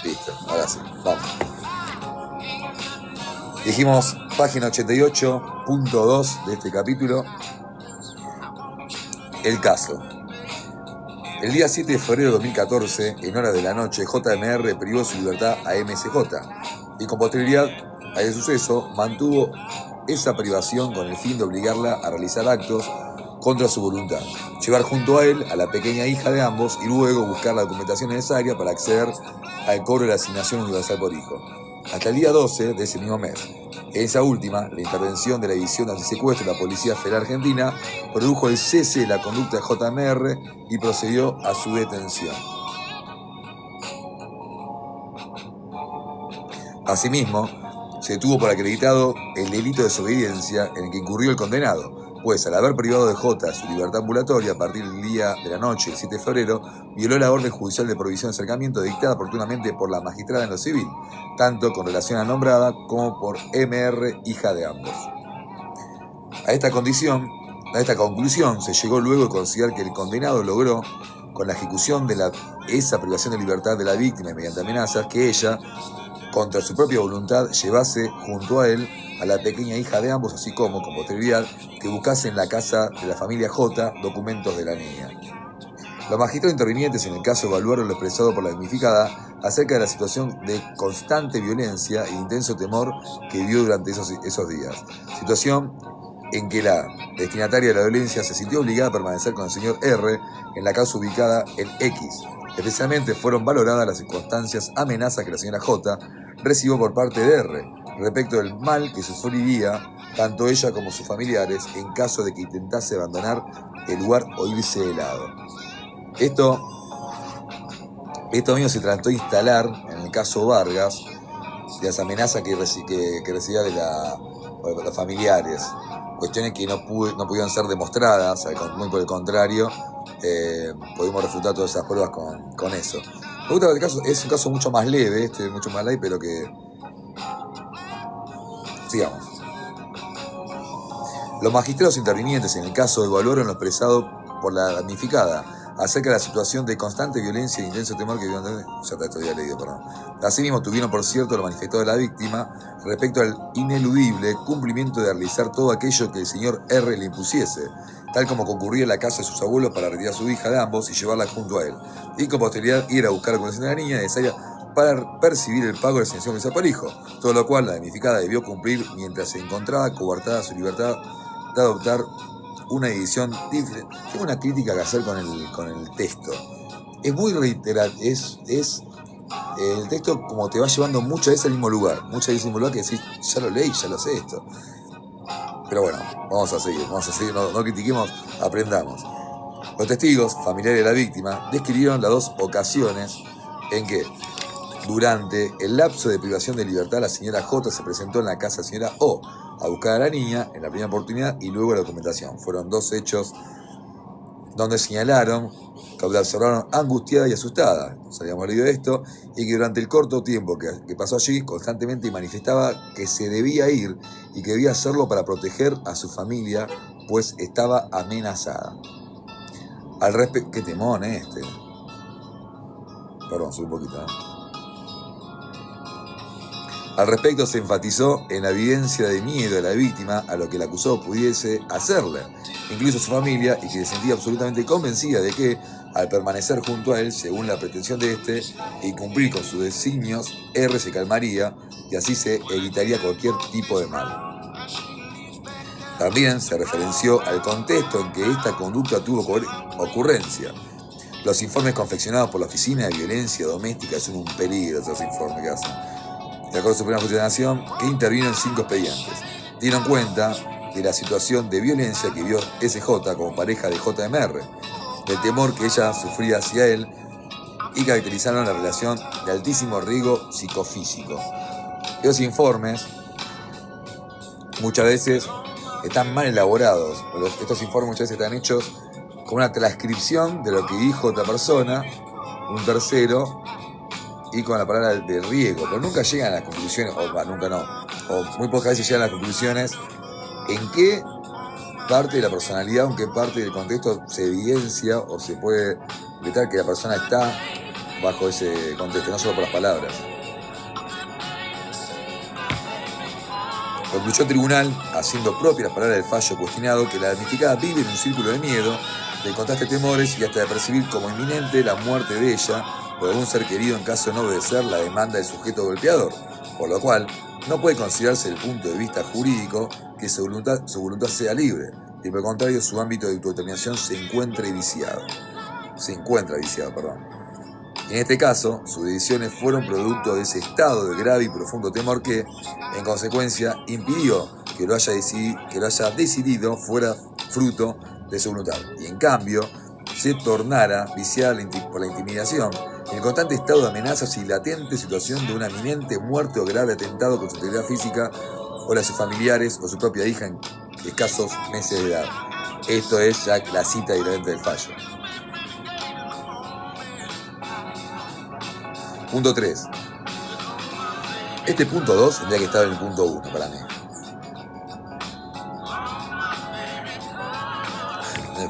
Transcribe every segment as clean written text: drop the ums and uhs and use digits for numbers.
Listo, ahora sí, vamos. Dijimos página 88.2 de este capítulo. El caso. El día 7 de febrero de 2014, en horas de la noche, JMR privó su libertad a MSJ y con posterioridad a ese suceso mantuvo esa privación con el fin de obligarla a realizar actos contra su voluntad, llevar junto a él a la pequeña hija de ambos y luego buscar la documentación necesaria para acceder al cobro de la asignación universal por hijo. Hasta el día 12 de ese mismo mes. En esa última, la intervención de la División Antisecuestro de la Policía Federal Argentina produjo el cese de la conducta de JMR y procedió a su detención. Asimismo, se tuvo por acreditado el delito de desobediencia en el que incurrió el condenado, pues al haber privado de J su libertad ambulatoria a partir del día de la noche, el 7 de febrero, violó la orden judicial de prohibición de acercamiento dictada oportunamente por la magistrada en lo civil, tanto con relación a la nombrada como por MR, hija de ambos. A esta conclusión se llegó luego de considerar que el condenado logró, con la ejecución de esa privación de libertad de la víctima mediante amenazas, que ella, contra su propia voluntad, llevase junto a él a la pequeña hija de ambos, así como, con posterioridad, que buscase en la casa de la familia J documentos de la niña. Los magistrados intervinientes en el caso evaluaron lo expresado por la damnificada acerca de la situación de constante violencia e intenso temor que vivió durante esos días. Situación en que la destinataria de la violencia se sintió obligada a permanecer con el señor R en la casa ubicada en X. Especialmente fueron valoradas las circunstancias amenazas que la señora J recibió por parte de R respecto del mal que sufriría tanto ella como sus familiares en caso de que intentase abandonar el lugar o irse de lado. Esto mismo se trató de instalar en el caso Vargas, de las amenazas que recibía de los familiares, cuestiones que no pudieron ser demostradas, muy por el contrario, pudimos refutar todas esas pruebas con eso. Me gusta que el caso es un caso mucho más leve, mucho más light, pero que... Sigamos. Los magistrados intervinientes en el caso evaluaron lo expresado por la damnificada acerca de la situación de constante violencia e intenso temor que vivió. Asimismo, tuvieron por cierto lo manifestado de la víctima respecto al ineludible cumplimiento de realizar todo aquello que el señor R le impusiese, tal como concurría en la casa de sus abuelos para retirar a su hija de ambos y llevarla junto a él, y con posterioridad ir a buscar la conexión de la niña necesaria para percibir el pago de la asignación universal por hijo, todo lo cual la damnificada debió cumplir mientras se encontraba coartada su libertad de adoptar una edición diferente. Tengo una crítica que hacer con el texto. Es muy reiterativo, el texto como te va llevando muchas veces al mismo lugar, que decís, ya lo leí, ya lo sé esto. Pero bueno, vamos a seguir, no critiquemos, aprendamos. Los testigos, familiares de la víctima, describieron las dos ocasiones en que, durante el lapso de privación de libertad, la señora J se presentó en la casa de la señora O a buscar a la niña en la primera oportunidad y luego la documentación. Fueron dos hechos donde señalaron que la observaron angustiada y asustada, habíamos leído esto, y que durante el corto tiempo que pasó allí constantemente manifestaba que se debía ir y que debía hacerlo para proteger a su familia, pues estaba amenazada. Al respecto, qué temón Perdón, subí un poquito, Al respecto se enfatizó en la evidencia de miedo de la víctima a lo que el acusado pudiese hacerle, incluso su familia, y que se sentía absolutamente convencida de que, al permanecer junto a él, según la pretensión de este, y cumplir con sus designios, R se calmaría y así se evitaría cualquier tipo de mal. También se referenció al contexto en que esta conducta tuvo ocurrencia. Los informes confeccionados por la Oficina de Violencia Doméstica son un peligro, esos informes que hacen. La Corte Suprema de Justicia de la Nación, que intervino en 5 expedientes, dieron cuenta de la situación de violencia que vio SJ como pareja de JMR, del temor que ella sufría hacia él y caracterizaron la relación de altísimo riesgo psicofísico. Los informes muchas veces están mal elaborados. Estos informes muchas veces están hechos con una transcripción de lo que dijo otra persona, un tercero, y con la palabra de riesgo, pero nunca llegan a las conclusiones, o muy pocas veces llegan a las conclusiones en qué parte de la personalidad o en qué parte del contexto se evidencia o se puede detectar que la persona está bajo ese contexto, no solo por las palabras. Concluyó el tribunal, haciendo propias las palabras del fallo cuestionado, que la damnificada vive en un círculo de miedo, de contraste temores y hasta de percibir como inminente la muerte de ella o de algún ser querido en caso de no obedecer la demanda del sujeto golpeador, por lo cual no puede considerarse desde el punto de vista jurídico que su voluntad sea libre, y por el contrario su ámbito de autodeterminación se encuentra viciado. En este caso, sus decisiones fueron producto de ese estado de grave y profundo temor que, en consecuencia, impidió que lo haya decidido fuera fruto de su voluntad, y en cambio se tornara viciada por la intimidación, en el constante estado de amenazas y latente situación de una inminente muerte o grave atentado con su integridad física o la de sus familiares o su propia hija en escasos meses de edad. Esto es ya la cita directamente del fallo. Punto 3. Este punto 2 tendría que estar en el punto 1 para mí.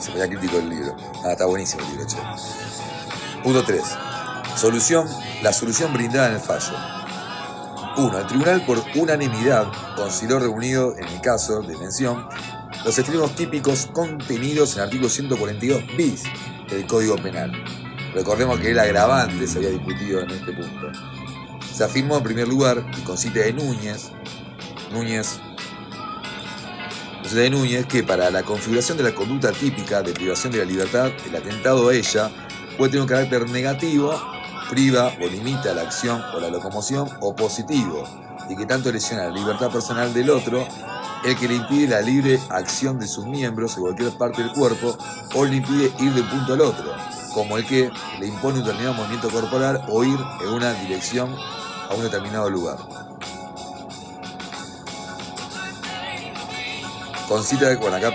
Se me da crítico el libro. Está buenísimo el libro, che. Punto 3. La solución brindada en el fallo. 1. El tribunal por unanimidad consideró reunido en el caso de mención los extremos típicos contenidos en el artículo 142 bis del Código Penal. Recordemos que el agravante se había discutido en este punto. Se afirmó en primer lugar, y con cita de Núñez, que para la configuración de la conducta típica de privación de la libertad, el atentado a ella puede tener un carácter negativo, priva o limita la acción o la locomoción, o positivo, y que tanto lesiona la libertad personal del otro, el que le impide la libre acción de sus miembros en cualquier parte del cuerpo, o le impide ir de un punto al otro, como el que le impone un determinado movimiento corporal o ir en una dirección a un determinado lugar. Con cita de... Bueno, acá...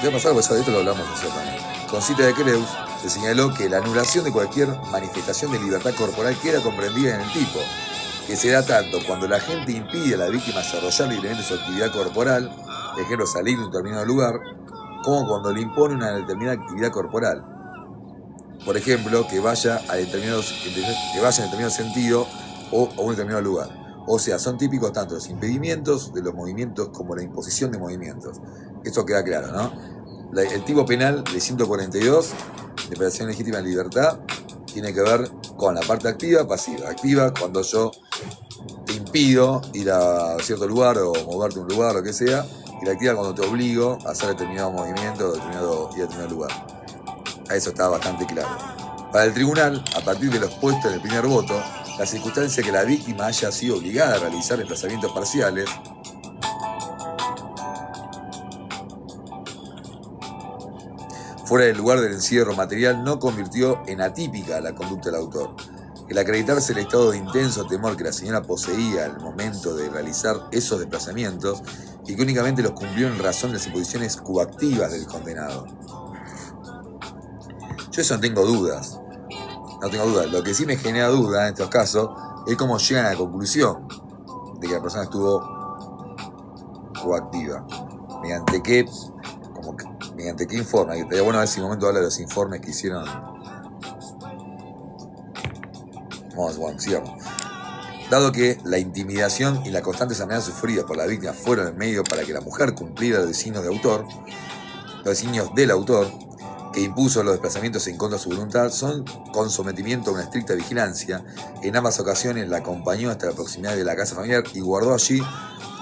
Voy a pasar, porque esto lo hablamos ayer también. Con cita de Creus, se señaló que la anulación de cualquier manifestación de libertad corporal queda comprendida en el tipo, que se da tanto cuando la gente impide a la víctima desarrollar libremente su actividad corporal, por ejemplo, salir de un determinado lugar, como cuando le impone una determinada actividad corporal. Por ejemplo, que vaya en determinado sentido o a un determinado lugar. O sea, son típicos tanto los impedimentos de los movimientos como la imposición de movimientos. Esto queda claro, ¿no? El tipo penal de 142, de privación legítima de libertad, tiene que ver con la parte activa, pasiva. Activa, cuando yo te impido ir a cierto lugar o moverte a un lugar, lo que sea. Y la activa cuando te obligo a hacer determinado movimiento o ir a determinado lugar. A eso está bastante claro. Para el tribunal, a partir de lo expuesto en el primer voto, la circunstancia que la víctima haya sido obligada a realizar desplazamientos parciales fuera del lugar del encierro material no convirtió en atípica la conducta del autor. El acreditarse el estado de intenso temor que la señora poseía al momento de realizar esos desplazamientos y que únicamente los cumplió en razón de las imposiciones coactivas del condenado. Yo eso no tengo dudas. Lo que sí me genera duda en estos casos es cómo llegan a la conclusión de que la persona estuvo coactiva. ¿Mediante qué informe? Estaría bueno ver si en un momento habla de los informes que hicieron. Sigamos. Dado que la intimidación y las constantes amenazas sufridas por la víctima fueron el medio para que la mujer cumpliera los designios del autor, que impuso los desplazamientos en contra de su voluntad, son con sometimiento a una estricta vigilancia. En ambas ocasiones la acompañó hasta la proximidad de la casa familiar y guardó allí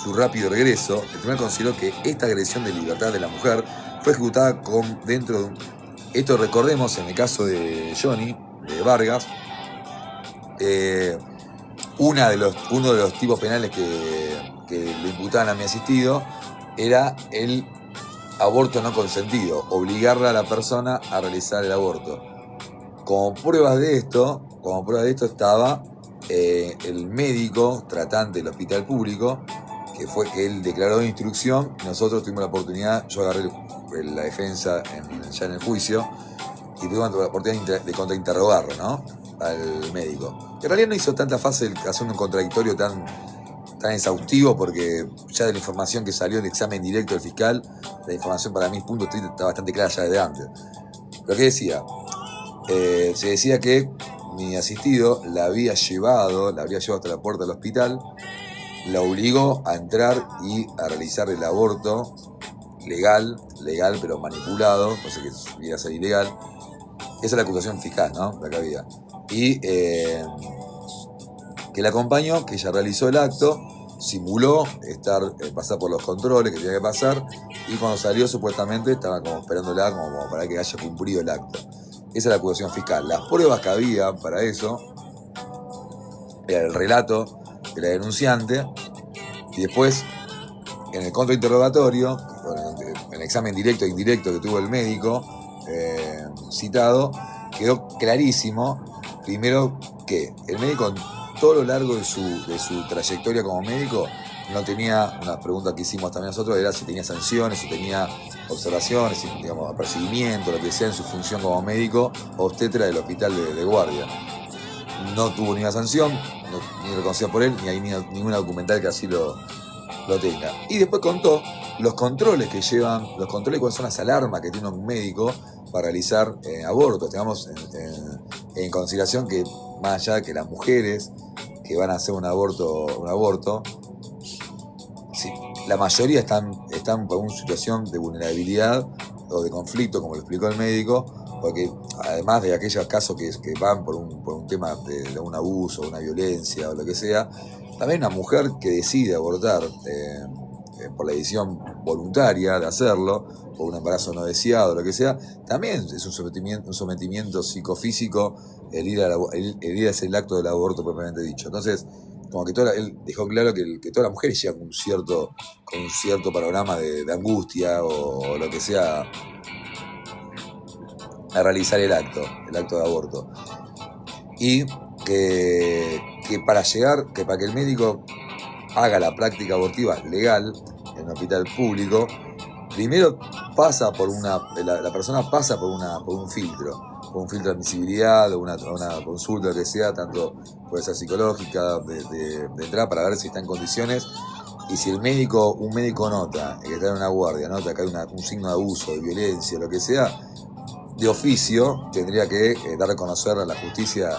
su rápido regreso. El tribunal consideró que esta agresión de libertad de la mujer fue ejecutada dentro de un... Esto recordemos en el caso de Johnny, de Vargas, uno de los tipos penales que le imputaban a mi asistido era el aborto no consentido, obligarle a la persona a realizar el aborto. Como prueba de esto estaba el médico tratante del hospital público, que él declaró de instrucción, y nosotros tuvimos la oportunidad, yo agarré la defensa ya en el juicio, y tuvimos la oportunidad de contrainterrogarlo, ¿no? Al médico. En realidad no hizo tanta fácil hacer un contradictorio tan exhaustivo, porque ya de la información que salió del examen directo del fiscal, la información para mí, punto 30, está bastante clara ya desde antes. Lo que decía, Se decía que mi asistido la habría llevado hasta la puerta del hospital, la obligó a entrar y a realizar el aborto legal pero manipulado, cosa que iba a ser ilegal. Esa es la acusación fiscal, ¿no? La que había. Y que la acompañó, que ella realizó el acto, simuló pasar por los controles que tenía que pasar, y cuando salió supuestamente estaba como esperándola como para que haya cumplido el acto. Esa es la acusación fiscal. Las pruebas que había para eso era el relato de la denunciante, y después en el contrainterrogatorio, en el examen directo e indirecto que tuvo el médico citado, quedó clarísimo, primero, que el médico todo lo largo de su trayectoria como médico no tenía, una pregunta que hicimos también nosotros, era si tenía sanciones, si tenía observaciones, si, digamos, apercibimiento, lo que sea en su función como médico obstetra del hospital de guardia. No tuvo ninguna sanción, ni reconocida por él, ni hay ninguna documental que así lo tenga. Y después contó los controles que llevan, cuáles son las alarmas que tiene un médico para realizar abortos. Tengamos en consideración que, más allá de que las mujeres que van a hacer un aborto, sí, la mayoría están por una situación de vulnerabilidad o de conflicto, como lo explicó el médico, porque además de aquellos casos que van por un tema de un abuso, una violencia o lo que sea, también una mujer que decide abortar por la decisión voluntaria de hacerlo, por un embarazo no deseado, lo que sea, también es un sometimiento psicofísico el ir a hacer el acto del aborto propiamente dicho. Entonces, como que él dejó claro que todas las mujeres llegan con un cierto panorama de angustia o lo que sea a realizar el acto de aborto. Y que para que el médico haga la práctica abortiva legal en un hospital público, primero pasa por la persona pasa por un filtro de admisibilidad, o una consulta que sea, tanto puede ser psicológica, de entrada, para ver si está en condiciones. Y si un médico nota que está en una guardia, nota que hay un signo de abuso, de violencia, lo que sea, de oficio tendría que dar a conocer a la justicia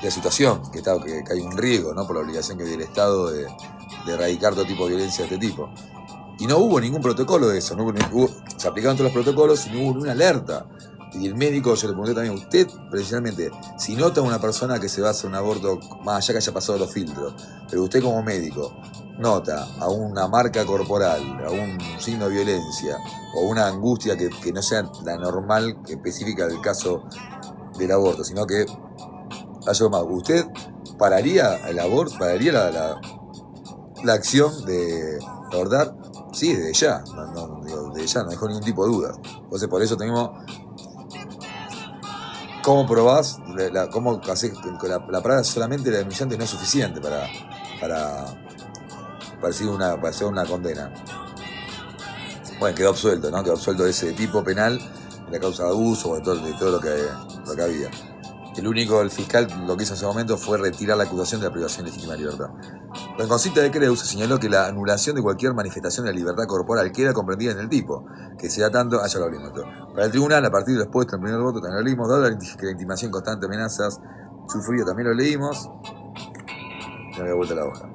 la situación, que hay un riesgo, ¿no? Por la obligación que tiene el Estado de erradicar todo tipo de violencia de este tipo. Y no hubo ningún protocolo de eso, se aplicaron todos los protocolos y no hubo ninguna alerta. Y el médico, yo le pregunté también, usted precisamente, si nota a una persona que se va a hacer un aborto, más allá que haya pasado los filtros, pero usted como médico nota a una marca corporal, a un signo de violencia o una angustia que no sea la normal, específica del caso del aborto, sino que haya algo más, ¿usted pararía el aborto, pararía la acción de abortar? Sí, desde ya, desde ya, no dejó ningún tipo de duda. Entonces, por eso tenemos. ¿Cómo probás? ¿Cómo haces la palabra solamente la denunciante no es suficiente para hacer una condena? Bueno, quedó absuelto, ¿no? Quedó absuelto de ese tipo penal, de la causa de abuso, de todo lo que había. El fiscal lo que hizo en ese momento fue retirar la acusación de la privación legítima de libertad. En consulta de Creus se señaló que la anulación de cualquier manifestación de la libertad corporal queda comprendida en el tipo, que sea tanto, ya lo abrimos esto. Para el tribunal, a partir de lo expuesto en el primer voto, también lo leímos, dado la intimación constante, amenazas sufridas, también lo leímos. Ya me voy a vuelta la hoja.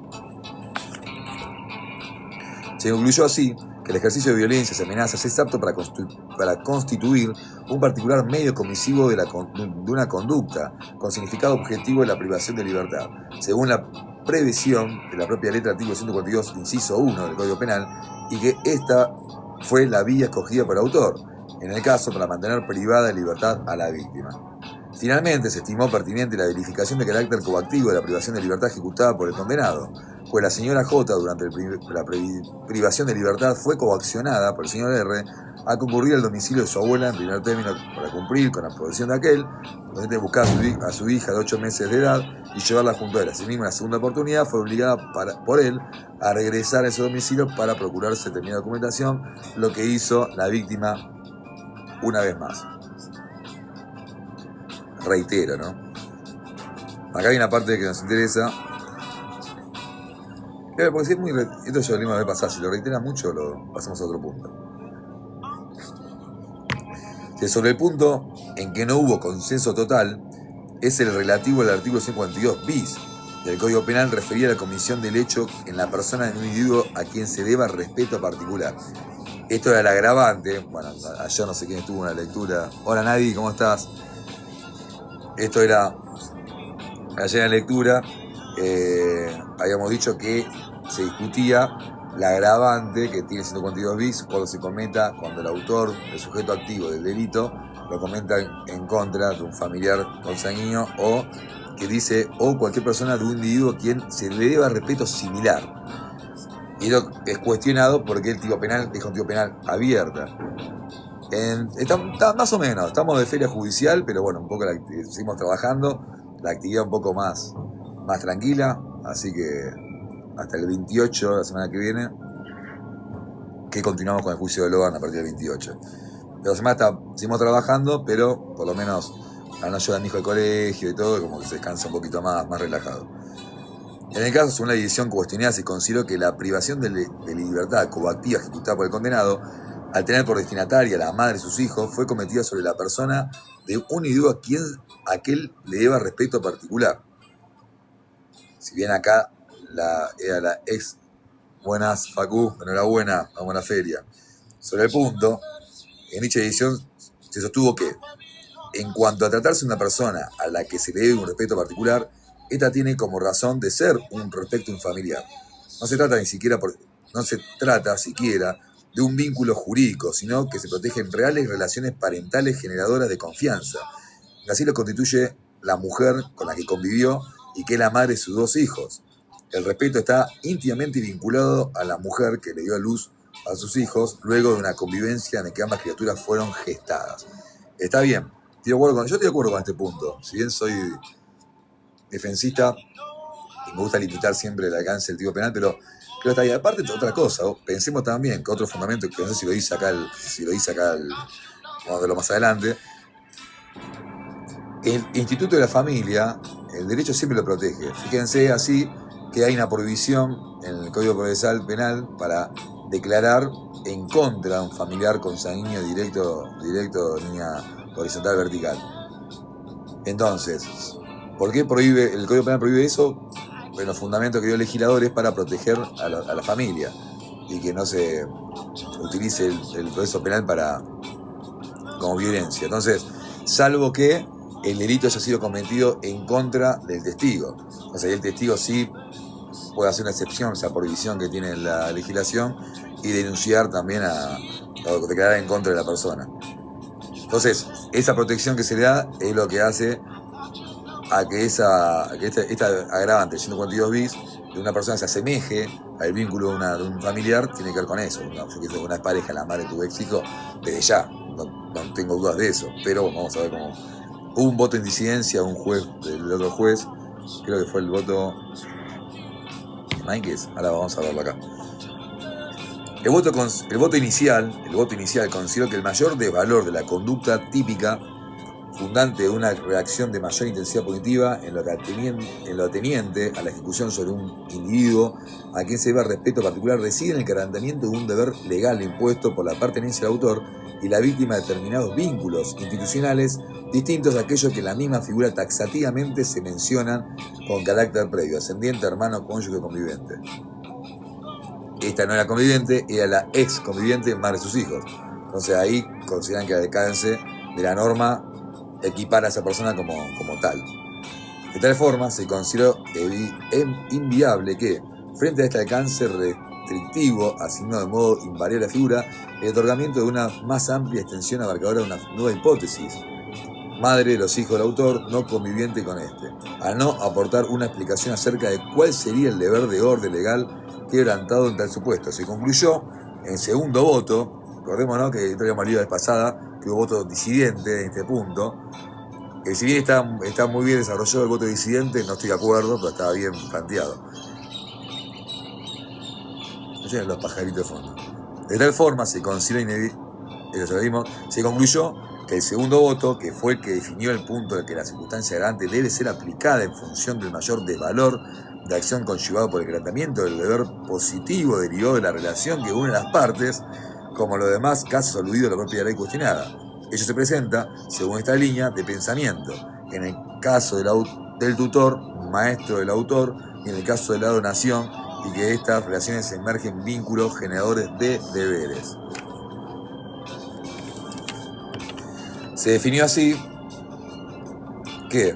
Se concluyó así que el ejercicio de violencias y amenazas es apto para constituir un particular medio comisivo de una conducta con significado objetivo de la privación de libertad, según la previsión de la propia letra artículo 142, inciso 1 del Código Penal, y que esta fue la vía escogida por el autor, en el caso para mantener privada de libertad a la víctima. Finalmente, se estimó pertinente la verificación de carácter coactivo de la privación de libertad ejecutada por el condenado, pues la señora J, durante la privación de libertad, fue coaccionada por el señor R a concurrir al domicilio de su abuela en primer término para cumplir con la posesión de aquel, donde buscar a su hija de 8 meses de edad y llevarla junto a él. Asimismo, en la segunda oportunidad fue obligada por él a regresar a ese domicilio para procurarse determinada documentación, lo que hizo la víctima una vez más. Reitero, ¿no? Acá hay una parte que nos interesa. Porque si es esto ya lo vimos la vez pasada, si lo reitera mucho, lo pasamos a otro punto. Sobre el punto en que no hubo consenso total es el relativo al artículo 142 bis del Código Penal, refería a la comisión del hecho en la persona de un individuo a quien se deba respeto particular. Esto era el agravante. Bueno, ayer no sé quién estuvo en la lectura. Hola Nadie, ¿cómo estás? Esto era ayer en la lectura. Habíamos dicho que se discutía la agravante que tiene 142 bis cuando se cometa, cuando el autor, el sujeto activo del delito, lo comenta en contra de un familiar consanguíneo o que dice o cualquier persona de un individuo a quien se le deba respeto similar. Y lo es cuestionado porque el tipo penal es un tipo penal abierta. Está más o menos, estamos de feria judicial, pero bueno, un poco seguimos trabajando, la actividad un poco más tranquila, así que hasta el 28, la semana que viene, que continuamos con el juicio de Logan a partir del 28. Pero la semana seguimos trabajando, pero por lo menos al no llevar a mi hijo al colegio y todo, como que se descansa un poquito más relajado. En el caso, según la división cuestionada, se consideró que la privación de libertad coactiva ejecutada por el condenado, al tener por destinataria a la madre de sus hijos, fue cometida sobre la persona de un individuo a quien aquel le deba respeto particular. Si bien acá era la ex. Buenas, Facu, enhorabuena, vamos a la feria. Sobre el punto, en dicha edición se sostuvo que, en cuanto a tratarse de una persona a la que se le debe un respeto particular, esta tiene como razón de ser un respeto familiar. No se trata siquiera de un vínculo jurídico, sino que se protegen reales relaciones parentales generadoras de confianza. Así lo constituye la mujer con la que convivió y que es la madre de sus dos hijos. El respeto está íntimamente vinculado a la mujer que le dio a luz a sus hijos luego de una convivencia en la que ambas criaturas fueron gestadas. Está bien, yo estoy de acuerdo con este punto. Si bien soy defensista y me gusta limitar siempre el alcance del tipo penal, pero creo que está bien. Aparte, otra cosa, pensemos también que otro fundamento, que no sé si lo dice acá, vamos a verlo más adelante, el instituto de la familia, el derecho siempre lo protege. Fíjense así que hay una prohibición en el Código Procesal Penal para declarar en contra de un familiar consanguíneo directo, línea horizontal vertical. Entonces, ¿por qué prohíbe el Código Penal prohíbe eso? Bueno, el fundamento que dio el legislador es para proteger a la familia y que no se utilice el proceso penal como violencia. Entonces, salvo que el delito haya sido cometido en contra del testigo. O sea, el testigo sí puede hacer una excepción a esa prohibición que tiene la legislación y denunciar también o declarar en contra de la persona. Entonces, esa protección que se le da es lo que hace a que esta agravante 142 bis de una persona se asemeje al vínculo de un familiar, tiene que ver con eso. ¿No? Yo que soy una pareja, la madre de tu ex hijo, desde ya, no tengo dudas de eso, pero vamos a ver cómo. Hubo un voto en disidencia de un juez, del otro juez, creo que fue el voto Máquez, ahora vamos a verlo acá. El voto inicial consideró que el mayor desvalor de la conducta típica fundante de una reacción de mayor intensidad punitiva en lo ateniente a la ejecución sobre un individuo a quien se debe respeto particular reside en el quebrantamiento de un deber legal impuesto por la pertenencia del autor y la víctima de determinados vínculos institucionales distintos a aquellos que en la misma figura taxativamente se mencionan con carácter previo, ascendiente, hermano, cónyuge, conviviente. Esta no era conviviente, era la ex conviviente, madre de sus hijos. Entonces ahí consideran que la decadencia de la norma equipara a esa persona como tal. De tal forma, se consideró inviable que, frente a este alcance restrictivo, asignado de modo invariable a la figura, el otorgamiento de una más amplia extensión abarcadora de una nueva hipótesis, madre de los hijos del autor, no conviviente con este, al no aportar una explicación acerca de cuál sería el deber de orden legal quebrantado en tal supuesto. Se concluyó, en segundo voto, recordémonos que habíamos leído la vez pasada, que hubo voto disidente en este punto. Si bien está muy bien desarrollado el voto disidente, no estoy de acuerdo, pero estaba bien planteado. Escuchen los pajaritos de fondo. De tal forma, se concluyó que el segundo voto, que fue el que definió el punto de que la circunstancia agravante debe ser aplicada en función del mayor desvalor de acción conllevado por el quebrantamiento del deber positivo derivado de la relación que une las partes, como los demás casos aludidos a la propia ley cuestionada. Ello se presenta según esta línea de pensamiento, en el caso del tutor, maestro del autor, y en el caso de la donación, y que de estas relaciones emergen vínculos generadores de deberes. Se definió así que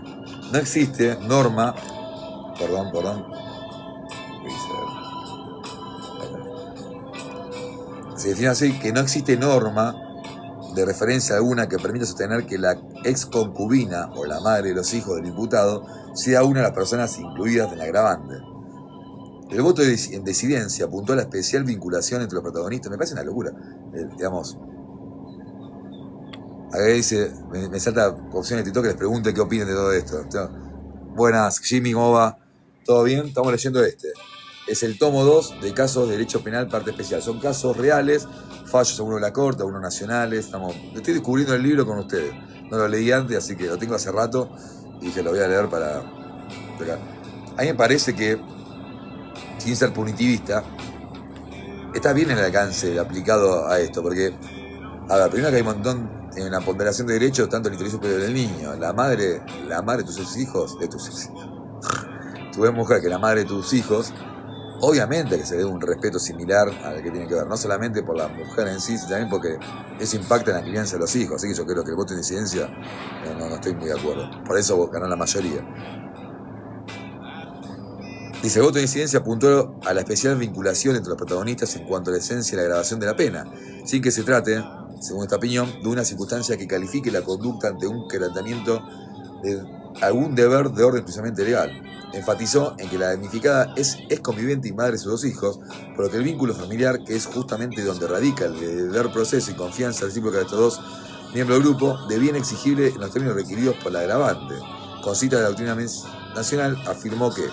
no existe norma, se definió así que no existe norma de referencia alguna que permita sostener que la ex concubina o la madre de los hijos del imputado sea una de las personas incluidas en la agravante. El voto en disidencia apuntó a la especial vinculación entre los protagonistas. Me parece una locura, digamos. Acá dice, me salta opción de TikTok que les pregunte qué opinan de todo esto. Buenas, Jimmy, ¿cómo va? ¿Todo bien? Estamos leyendo este. Es el tomo 2 de casos de derecho penal, parte especial. Son casos reales, fallos algunos de la corte, algunos nacionales. Estoy descubriendo el libro con ustedes. No lo leí antes, así que lo tengo hace rato y dije lo voy a leer para... A mí me parece que, sin ser punitivista, está bien el alcance aplicado a esto, porque, a ver, primero que hay un montón en la ponderación de derechos, tanto el interés superior del niño, la madre de tus hijos, tu mujer, que la madre de tus hijos, obviamente que se debe un respeto similar al que tiene que ver, no solamente por la mujer en sí, sino también porque eso impacta en la crianza de los hijos. Así que yo creo que el voto de incidencia no estoy muy de acuerdo. Por eso ganó la mayoría. Dice, el voto de incidencia apuntó a la especial vinculación entre los protagonistas en cuanto a la esencia y la agravación de la pena, sin que se trate, según esta opinión, de una circunstancia que califique la conducta ante un quebrantamiento de algún deber de orden precisamente legal. Enfatizó en que la damnificada es convivente y madre de sus dos hijos, por lo que el vínculo familiar, que es justamente donde radica el deber proceso y confianza recíproca de estos dos miembros del grupo, debían exigible en los términos requeridos por la agravante. Con cita de la doctrina nacional, afirmó que,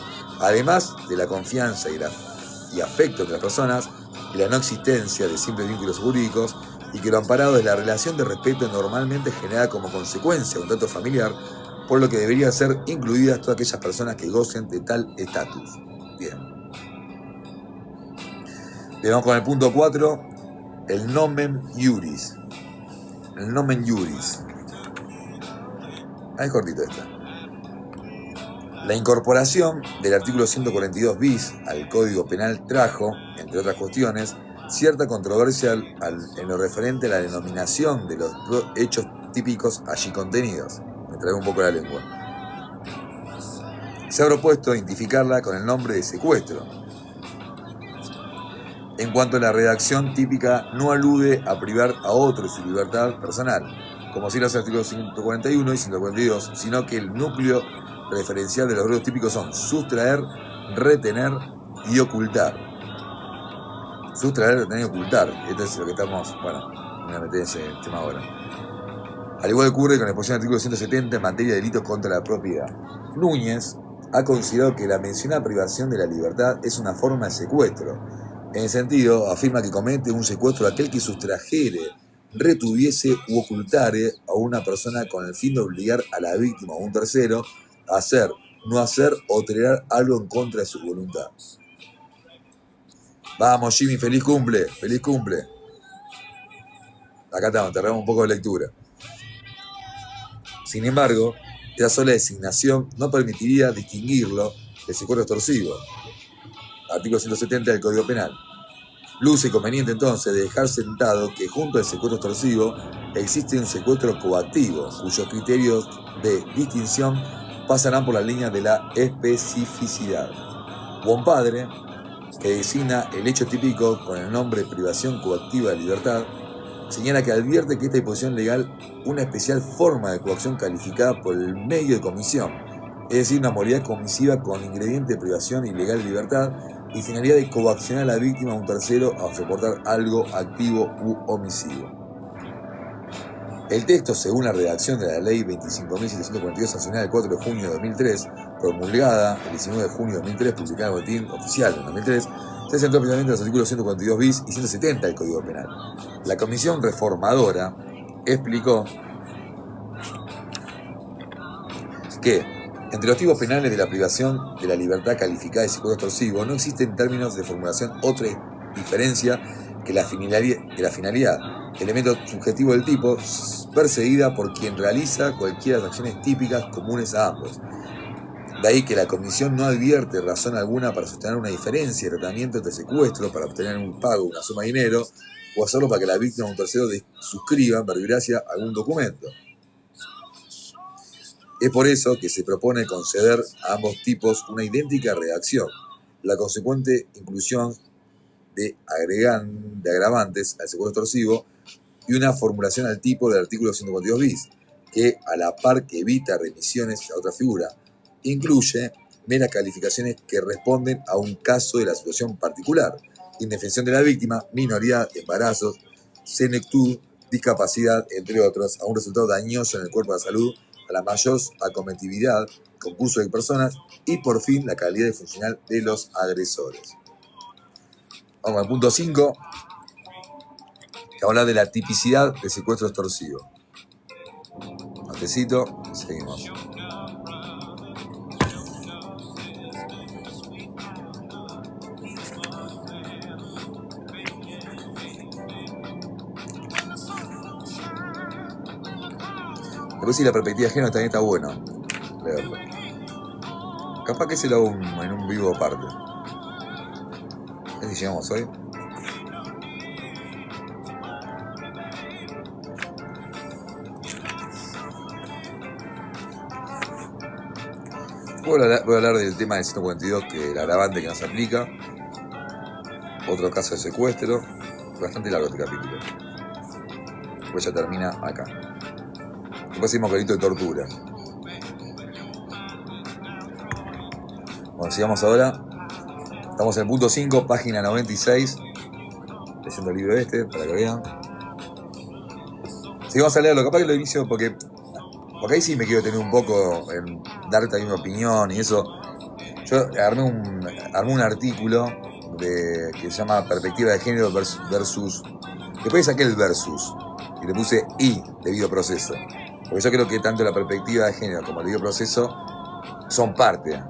además de la confianza y afecto entre las personas, y la no existencia de simples vínculos jurídicos, y que lo amparado es la relación de respeto normalmente generada como consecuencia de un trato familiar, por lo que deberían ser incluidas todas aquellas personas que gocen de tal estatus. Bien. Le vamos con el punto 4, el nomen iuris. El nomen iuris. Es cortito esta. La incorporación del artículo 142 bis al Código Penal trajo, entre otras cuestiones, cierta controversia en lo referente a la denominación de los hechos típicos allí contenidos. Me traigo un poco la lengua. Se ha propuesto identificarla con el nombre de secuestro. En cuanto a la redacción típica, no alude a privar a otro de su libertad personal, como si los artículos 141 y 142, sino que el núcleo referencial de los verbos típicos son sustraer, retener y ocultar. Sustraer, retener y ocultar. Esto es lo que estamos, me voy a meter ese tema ahora. Al igual que ocurre con la exposición del artículo 170 en materia de delitos contra la propiedad. Núñez ha considerado que la mencionada privación de la libertad es una forma de secuestro. En el sentido, afirma que comete un secuestro aquel que sustrajere, retuviese u ocultare a una persona con el fin de obligar a la víctima o a un tercero a hacer, no hacer o tolerar algo en contra de su voluntad. Vamos, Jimmy, feliz cumple, feliz cumple. Acá estamos, te regamos un poco de lectura. Sin embargo, esa sola designación no permitiría distinguirlo del secuestro extorsivo. Artículo 170 del Código Penal. Luce conveniente entonces de dejar sentado que junto al secuestro extorsivo existe un secuestro coactivo, cuyos criterios de distinción pasarán por la línea de la especificidad. Buen padre, que designa el hecho típico con el nombre de privación coactiva de libertad, señala que advierte que esta disposición legal una especial forma de coacción calificada por el medio de comisión, es decir, una modalidad comisiva con ingrediente de privación ilegal de libertad y finalidad de coaccionar a la víctima o a un tercero a soportar algo activo u omisivo. El texto, según la redacción de la Ley 25.742, sancionada el 4 de junio de 2003, promulgada el 19 de junio de 2003, publicada en el Boletín Oficial en 2003, se centró precisamente en los artículos 142 bis y 170 del Código Penal. La Comisión Reformadora explicó que entre los tipos penales de la privación de la libertad calificada de secuestro extorsivo no existe en términos de formulación otra diferencia que la finalidad, elemento subjetivo del tipo, perseguida por quien realiza cualquiera de las acciones típicas comunes a ambos. De ahí que la comisión no advierte razón alguna para sostener una diferencia de tratamiento entre secuestro para obtener un pago, una suma de dinero, o hacerlo para que la víctima o un tercero suscriba en verbigracia algún documento. Es por eso que se propone conceder a ambos tipos una idéntica redacción, la consecuente inclusión de agravantes al secuestro extorsivo y una formulación al tipo del artículo 142 bis, que a la par que evita remisiones a otra figura, incluye meras calificaciones que responden a un caso de la situación particular, indefensión de la víctima, minoridad, embarazos, senectud, discapacidad, entre otros, a un resultado dañoso en el cuerpo de la salud, a la mayor acometividad, concurso de personas y por fin la calidad funcional de los agresores. Vamos al punto 5, que habla de la tipicidad del secuestro extorsivo. Matecito, seguimos. Después si la perspectiva de género también está bueno leerlo. Capaz que se lo hago en un vivo aparte. ¿Qué llegamos hoy? Voy a hablar del tema del 142, que el agravante que nos aplica. Otro caso de secuestro. Bastante largo este capítulo. Pues ya termina acá. Después seguimos con el delito de tortura. Bueno, sigamos ahora. Estamos en el punto 5, página 96. Leyendo el libro para que vean. Si vamos a leerlo, capaz que lo inicio porque ahí sí me quiero tener un poco en dar también mi opinión y eso. Yo armé un artículo que se llama Perspectiva de Género versus. Después saqué el versus y le puse I, debido proceso. Porque yo creo que tanto la perspectiva de género como el debido proceso son parte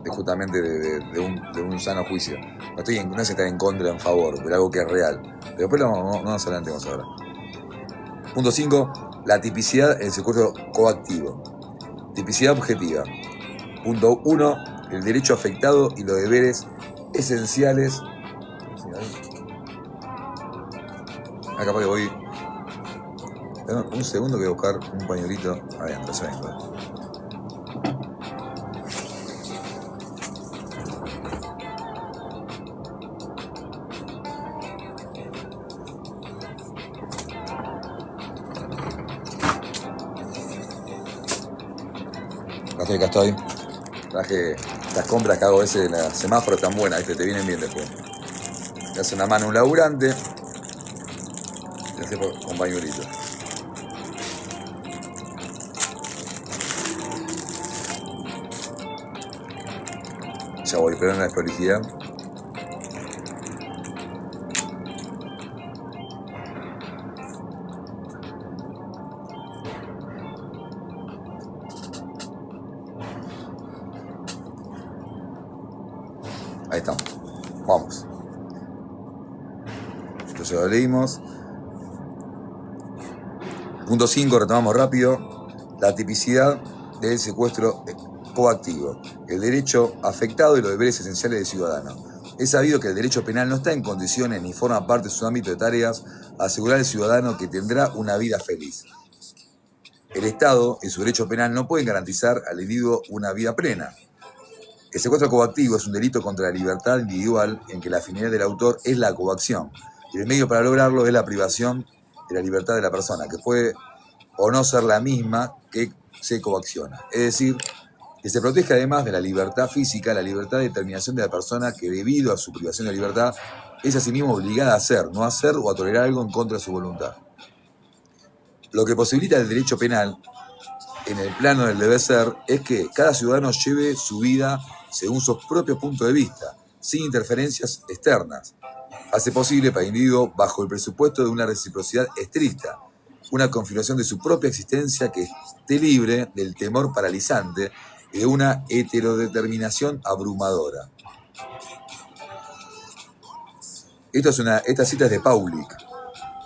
justamente de un sano juicio. No es estar en contra, en favor, pero algo que es real. Pero después no nos adelantemos ahora. Punto 5. La tipicidad en el secuestro coactivo. Tipicidad objetiva. Punto 1. El derecho afectado y los deberes esenciales. Acá capaz que voy. Un segundo que voy a buscar un pañuelito adentro, ya vengo. Acá estoy. Traje las compras que hago a veces en la semáforo tan buenas, te vienen bien después. Te hace una mano un laburante. Te hace con pañuelito. Ya voy, pero en la desprolijidad. Ahí estamos. Vamos. Entonces lo leímos. Punto 5, retomamos rápido. La tipicidad del secuestro coactivo. El derecho afectado y los deberes esenciales del ciudadano. Es sabido que el derecho penal no está en condiciones ni forma parte de su ámbito de tareas a asegurar al ciudadano que tendrá una vida feliz. El Estado, en su derecho penal, no puede garantizar al individuo una vida plena. El secuestro coactivo es un delito contra la libertad individual en que la finalidad del autor es la coacción y el medio para lograrlo es la privación de la libertad de la persona, que puede o no ser la misma que se coacciona. Es decir, que se protege además de la libertad física, la libertad de determinación de la persona que debido a su privación de libertad es asimismo obligada a hacer, no hacer o a tolerar algo en contra de su voluntad. Lo que posibilita el derecho penal en el plano del deber ser es que cada ciudadano lleve su vida según sus propios puntos de vista, sin interferencias externas. Hace posible para el individuo bajo el presupuesto de una reciprocidad estricta, una configuración de su propia existencia que esté libre del temor paralizante y de una heterodeterminación abrumadora. Esta cita es de Paulik.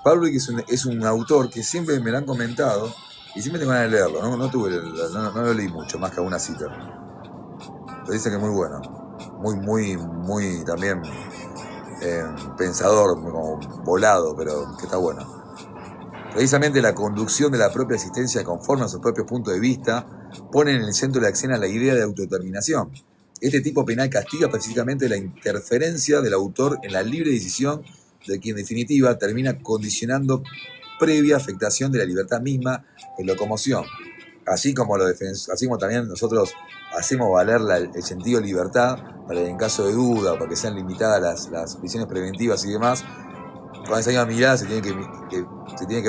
Pavlovich es un autor que siempre me lo han comentado y siempre tengo ganas de leerlo. No lo leí mucho, más que alguna cita. Pero dice que es muy bueno. Muy también pensador, como volado, pero que está bueno. Precisamente la conducción de la propia existencia conforme a sus propios puntos de vista pone en el centro de la escena la idea de autodeterminación. Este tipo penal castiga específicamente la interferencia del autor en la libre decisión de quien en definitiva termina condicionando previa afectación de la libertad misma en locomoción. Así como también nosotros hacemos valer el sentido de libertad para en caso de duda, para que sean limitadas las prisiones preventivas y demás. Con esa misma mirada se tiene que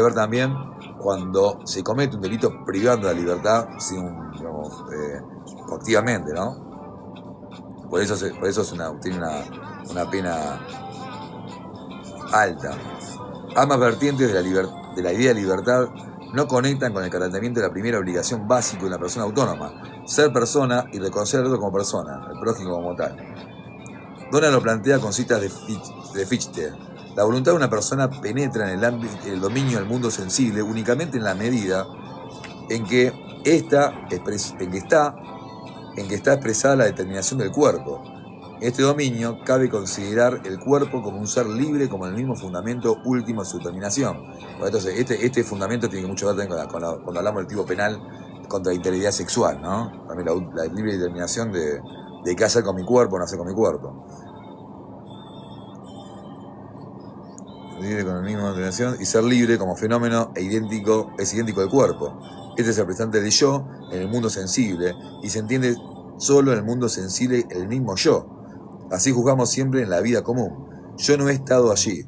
ver también cuando se comete un delito privando de la libertad activamente, ¿no? Por eso tiene una pena alta. Ambas vertientes de la idea de libertad no conectan con el calentamiento de la primera obligación básica de una persona autónoma, ser persona y reconocer al otro como persona, el prójimo como tal. Donna lo plantea con citas de Fichte. La voluntad de una persona penetra en el dominio del mundo sensible únicamente en la medida en que está expresada la determinación del cuerpo. En este dominio cabe considerar el cuerpo como un ser libre, como el mismo fundamento último de su determinación. Entonces, este fundamento tiene mucho que ver cuando hablamos del tipo penal contra la integridad sexual, ¿no? También la libre determinación de qué hacer con mi cuerpo o no hacer con mi cuerpo. Libre con la misma determinación y ser libre como fenómeno es idéntico del cuerpo. Este es el presente del yo en el mundo sensible y se entiende solo en el mundo sensible el mismo yo. Así juzgamos siempre en la vida común. Yo no he estado allí.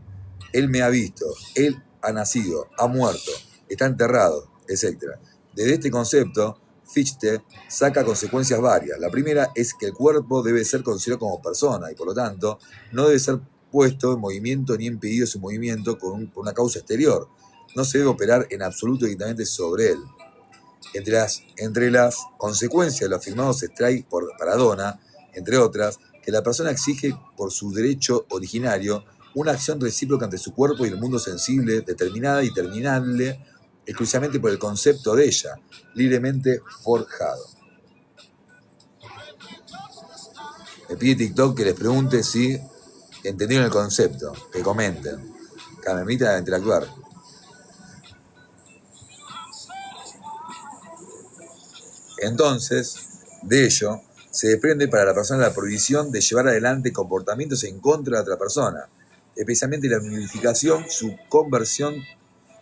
Él me ha visto. Él ha nacido, ha muerto, está enterrado, etc. Desde este concepto, Fichte saca consecuencias varias. La primera es que el cuerpo debe ser considerado como persona y por lo tanto no debe ser puesto en movimiento ni impedido su movimiento por una causa exterior. No se debe operar en absoluto directamente sobre él. Entre las consecuencias de lo afirmado se extrae para Donna, entre otras, que la persona exige por su derecho originario una acción recíproca ante su cuerpo y el mundo sensible, determinada y terminable exclusivamente por el concepto de ella, libremente forjado. Me pide TikTok que les pregunte si entendieron el concepto, que comenten. Que me invitan a interactuar. Entonces, de ello, se desprende para la persona la prohibición de llevar adelante comportamientos en contra de otra persona, especialmente la unificación, su conversión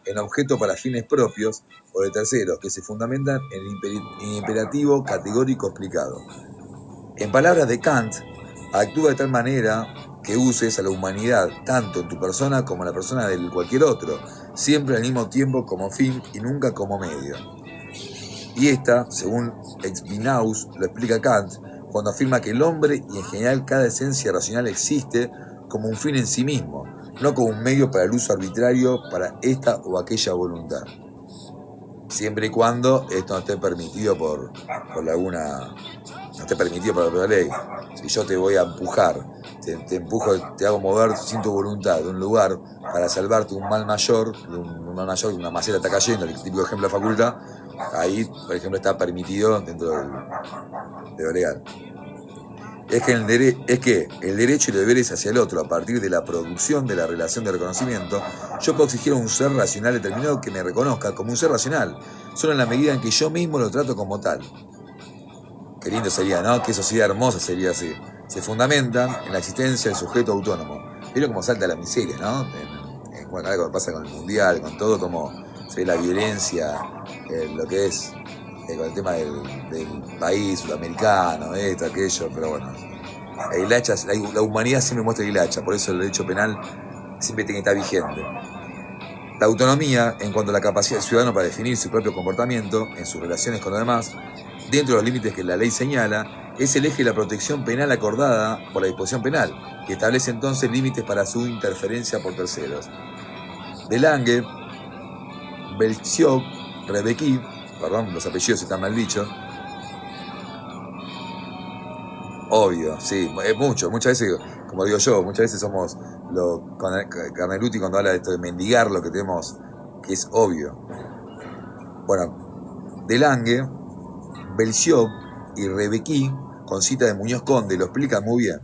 en objeto para fines propios o de terceros, que se fundamentan en el imperativo categórico explicado. En palabras de Kant, actúa de tal manera que uses a la humanidad tanto en tu persona como en la persona de cualquier otro, siempre al mismo tiempo como fin y nunca como medio. Y esta, según Expinaus, lo explica Kant, cuando afirma que el hombre y en general cada esencia racional existe como un fin en sí mismo, no como un medio para el uso arbitrario para esta o aquella voluntad. Siempre y cuando esto no esté permitido por la ley. Si yo te voy a empujar, te empujo, te hago mover sin tu voluntad de un lugar para salvarte un mal mayor, una maceta está cayendo, el típico ejemplo de la facultad, ahí, por ejemplo, está permitido dentro de lo legal. Es que el derecho y los deberes hacia el otro, a partir de la producción de la relación de reconocimiento, yo puedo exigir a un ser racional determinado que me reconozca como un ser racional, solo en la medida en que yo mismo lo trato como tal. Qué lindo sería, ¿no? Qué sociedad hermosa sería así. Se fundamentan en la existencia del sujeto autónomo. Vieron cómo salta la miseria, ¿no? Bueno, algo que pasa con el mundial, con todo, como se ve la violencia, lo que es con el tema del país sudamericano, esto, aquello, pero bueno. La humanidad siempre muestra el hacha, por eso el derecho penal siempre tiene que estar vigente. La autonomía, en cuanto a la capacidad del ciudadano para definir su propio comportamiento en sus relaciones con los demás, dentro de los límites que la ley señala, es el eje de la protección penal acordada por la disposición penal, que establece entonces límites para su interferencia por terceros. Delange, Belchiov, Rebecki, perdón, los apellidos están mal dichos. Obvio, sí, muchas veces, como digo yo, muchas veces somos Carneluti cuando habla de esto de mendigar lo que tenemos, que es obvio. Bueno, Delange, Belciov y Rebequí, con cita de Muñoz Conde, lo explican muy bien.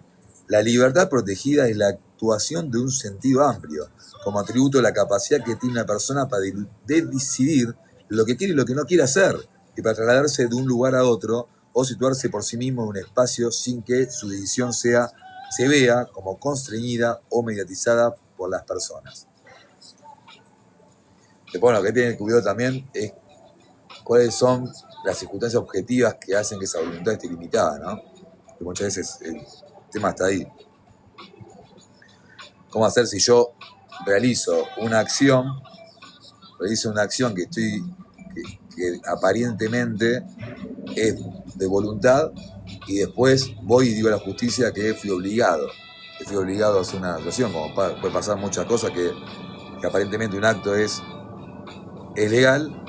La libertad protegida es la actuación de un sentido amplio, como atributo de la capacidad que tiene una persona para decidir lo que quiere y lo que no quiere hacer, y para trasladarse de un lugar a otro o situarse por sí mismo en un espacio sin que su decisión se vea como constreñida o mediatizada por las personas. Después, lo que tiene que cuidado también es cuáles son las circunstancias objetivas que hacen que esa voluntad esté limitada, ¿no? Que muchas veces el tema está ahí. ¿Cómo hacer si yo realizo una acción que aparentemente es de voluntad y después voy y digo a la justicia que fui obligado a hacer una actuación? Como puede pasar muchas cosas que aparentemente un acto es legal,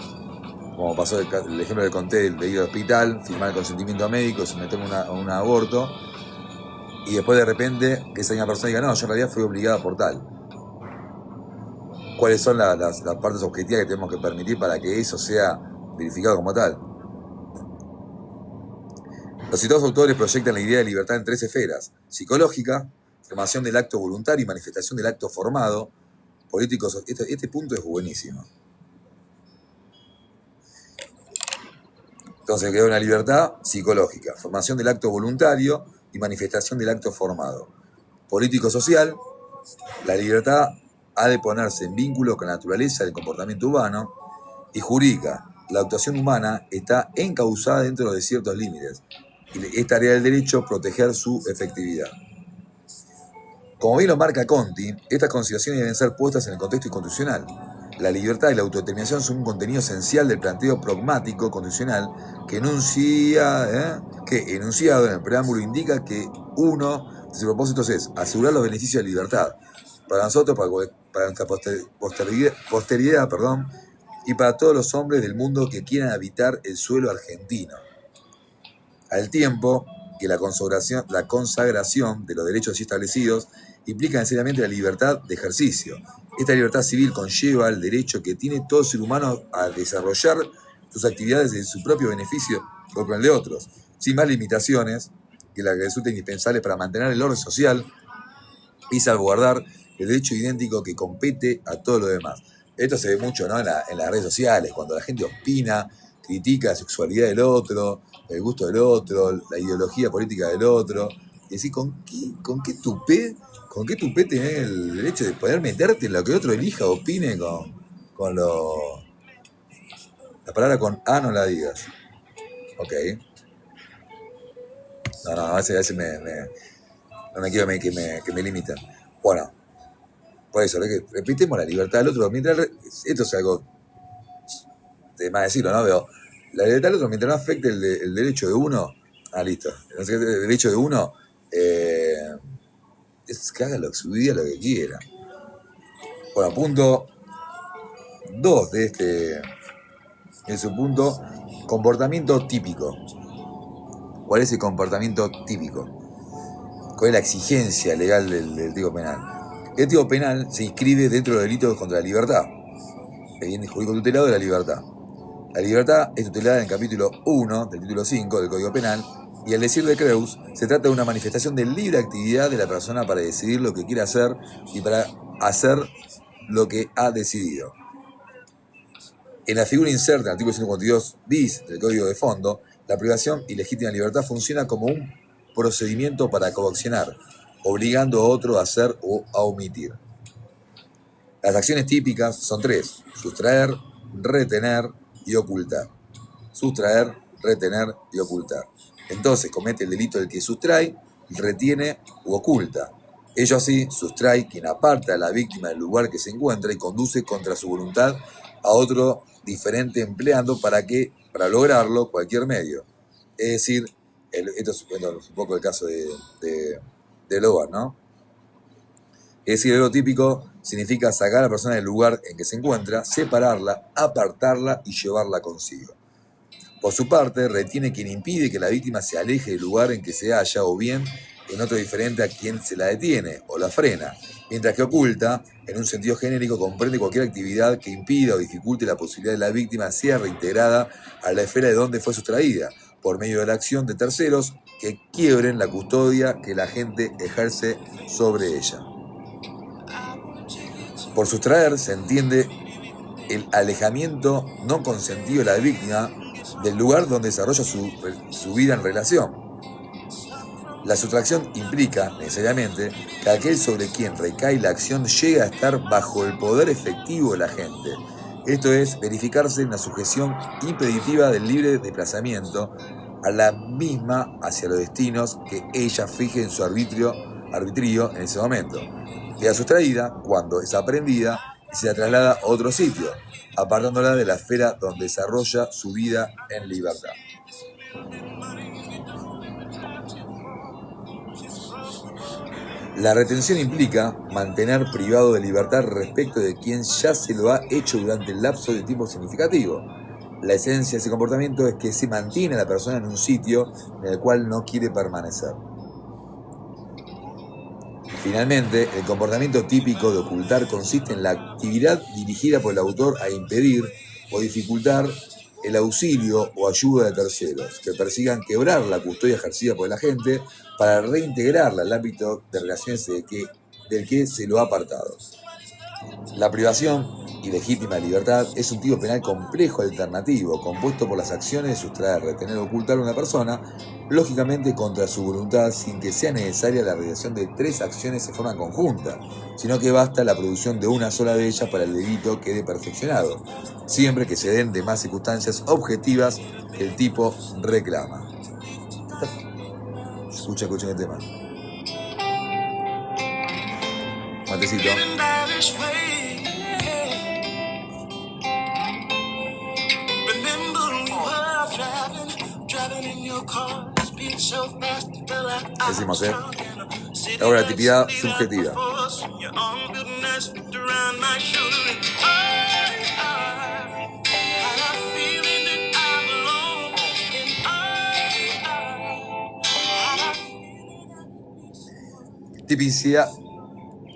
como pasó el ejemplo que conté de ir al hospital, firmar el consentimiento médico, someterme a un aborto, y después de repente que esa misma persona diga, no, yo en realidad fui obligada por tal. ¿Cuáles son las partes objetivas que tenemos que permitir para que eso sea verificado como tal? Los citados autores proyectan la idea de libertad en 3 esferas: psicológica, formación del acto voluntario y manifestación del acto formado, políticos. Este punto es buenísimo. Entonces queda una libertad psicológica, formación del acto voluntario y manifestación del acto formado. Político-social, la libertad ha de ponerse en vínculo con la naturaleza del comportamiento humano. Y jurídica, la actuación humana está encauzada dentro de ciertos límites y es tarea del derecho proteger su efectividad. Como bien lo marca Conti, estas consideraciones deben ser puestas en el contexto constitucional. La libertad y la autodeterminación son un contenido esencial del planteo pragmático constitucional que enunciado en el preámbulo indica que uno de sus propósitos es asegurar los beneficios de la libertad para nosotros, para nuestra posteridad, y para todos los hombres del mundo que quieran habitar el suelo argentino. Al tiempo que la consagración de los derechos así establecidos implica necesariamente la libertad de ejercicio. Esta libertad civil conlleva el derecho que tiene todo ser humano a desarrollar sus actividades en su propio beneficio o con el de otros, sin más limitaciones que la que resulta indispensable para mantener el orden social y salvaguardar el derecho idéntico que compete a todo lo demás. Esto se ve mucho, ¿no? en las redes sociales, cuando la gente opina, critica la sexualidad del otro, el gusto del otro, la ideología política del otro. Y decís, ¿con qué tupé tenés el derecho de poder meterte en lo que otro elija, opine con lo... La palabra con A no la digas. Ok. No, a veces no me quiero que me limitan. Bueno, por eso, repitemos la libertad del otro. Esto es algo de más decirlo, ¿no? Pero la libertad del otro, mientras no afecte el derecho de uno, listo. El derecho de uno es que haga su vida lo que quiera. Bueno, punto 2 de su punto, comportamiento típico. ¿Cuál es el comportamiento típico? ¿Cuál es la exigencia legal del tipo penal? El tipo penal se inscribe dentro de los delitos contra la libertad. El bien jurídico tutelado de la libertad. La libertad es tutelada en el capítulo 1 del título 5 del Código Penal, y al decir de Creus, se trata de una manifestación de libre actividad de la persona para decidir lo que quiere hacer y para hacer lo que ha decidido. En la figura inserta en el artículo 142 bis del Código de Fondo, la privación ilegítima de libertad funciona como un procedimiento para coaccionar, obligando a otro a hacer o a omitir. Las acciones típicas son 3: sustraer, retener y ocultar. Sustraer, retener y ocultar. Entonces comete el delito del que sustrae, retiene u oculta. Ello así, sustrae quien aparta a la víctima del lugar que se encuentra y conduce contra su voluntad a otro diferente empleando para lograrlo cualquier medio. Es decir, esto es un poco el caso de Logan, ¿no? Es decir, lo típico significa sacar a la persona del lugar en que se encuentra, separarla, apartarla y llevarla consigo. Por su parte, retiene quien impide que la víctima se aleje del lugar en que se halla o bien en otro diferente a quien se la detiene o la frena, mientras que oculta, en un sentido genérico, comprende cualquier actividad que impida o dificulte la posibilidad de la víctima sea reintegrada a la esfera de donde fue sustraída, por medio de la acción de terceros que quiebren la custodia que la gente ejerce sobre ella. Por sustraer se entiende el alejamiento no consentido de la víctima del lugar donde desarrolla su vida en relación. La sustracción implica, necesariamente, que aquel sobre quien recae la acción llega a estar bajo el poder efectivo de la gente. Esto es, verificarse una sujeción impeditiva del libre desplazamiento a la misma hacia los destinos que ella fije en su arbitrio en ese momento. Queda sustraída cuando es aprendida y se la traslada a otro sitio, apartándola de la esfera donde desarrolla su vida en libertad. La retención implica mantener privado de libertad respecto de quien ya se lo ha hecho durante el lapso de tiempo significativo. La esencia de ese comportamiento es que se mantiene a la persona en un sitio en el cual no quiere permanecer. Finalmente, el comportamiento típico de ocultar consiste en la actividad dirigida por el autor a impedir o dificultar el auxilio o ayuda de terceros, que persigan quebrar la custodia ejercida por el agente para reintegrarla al ámbito de relaciones del que se lo ha apartado. La privación ilegítima de libertad es un tipo penal complejo alternativo, compuesto por las acciones de sustraer, retener o ocultar a una persona, lógicamente contra su voluntad, sin que sea necesaria la realización de 3 acciones de forma conjunta, sino que basta la producción de una sola de ellas para el delito quede perfeccionado, siempre que se den demás circunstancias objetivas que el tipo reclama. Escuchen el tema. Matecito. Decimos, ahora la tipicidad subjetiva.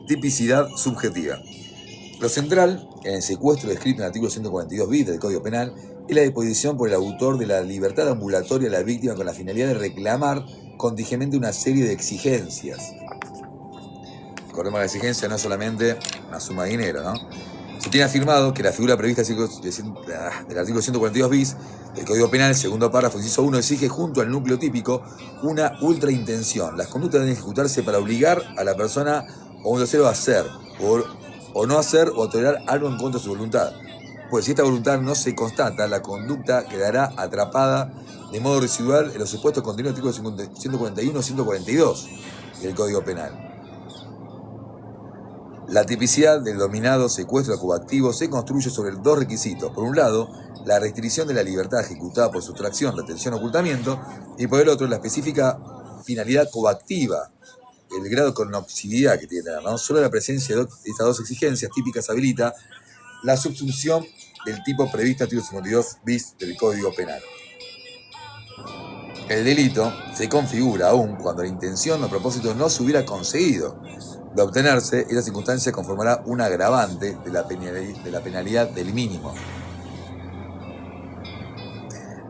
Tipicidad subjetiva. Lo central en el secuestro descrito en el artículo 142 bis del Código Penal es la disposición por el autor de la libertad ambulatoria de la víctima con la finalidad de reclamar contingentemente una serie de exigencias. Recordemos que la exigencia no es solamente una suma de dinero, ¿no? Se tiene afirmado que la figura prevista del artículo 142 bis del Código Penal, el segundo párrafo, inciso 1, exige junto al núcleo típico una ultraintención. Las conductas deben ejecutarse para obligar a la persona o un tercero a hacer o no hacer o tolerar algo en contra de su voluntad. Pues si esta voluntad no se constata, la conducta quedará atrapada de modo residual en los supuestos contenidos del artículo 141 y 142 del Código Penal. La tipicidad del denominado secuestro coactivo se construye sobre 2 requisitos. Por un lado, la restricción de la libertad ejecutada por sustracción, retención o ocultamiento, y por el otro, la específica finalidad coactiva, el grado de connoxividad que tiene, ¿no? Solo la presencia de estas 2 exigencias típicas habilita la subsunción del tipo previsto en el artículo 52 bis del Código Penal. El delito se configura aún cuando la intención o propósito no se hubiera conseguido. De obtenerse, esa circunstancia conformará un agravante de la penalidad del mínimo.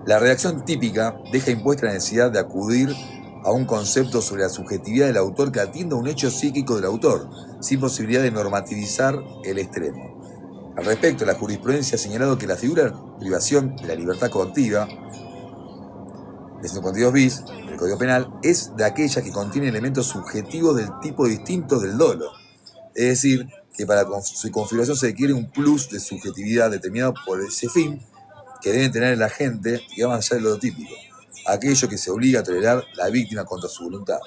La redacción típica deja impuesta la necesidad de acudir a un concepto sobre la subjetividad del autor que atienda a un hecho psíquico del autor, sin posibilidad de normativizar el extremo. Al respecto, la jurisprudencia ha señalado que la figura de privación de la libertad coactiva de 142 bis del Código Penal es de aquellas que contienen elementos subjetivos del tipo distinto del dolo. Es decir, que para su configuración se requiere un plus de subjetividad determinado por ese fin que deben tener el agente y va más allá de lo típico, aquello que se obliga a tolerar la víctima contra su voluntad.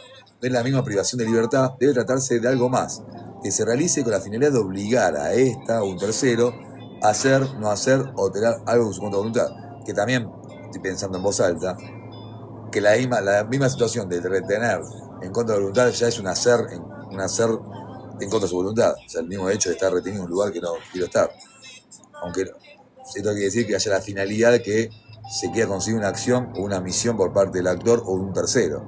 No es la misma privación de libertad, debe tratarse de algo más, que se realice con la finalidad de obligar a esta o un tercero a hacer, no hacer o tolerar algo con su contra voluntad. Que también, estoy pensando en voz alta, que la misma situación de retener en contra de la voluntad ya es un hacer en contra de su voluntad. O sea, el mismo hecho de estar retenido en un lugar que no quiero estar. Aunque esto quiere decir que haya la finalidad de que se quiera conseguir una acción o una misión por parte del actor o de un tercero.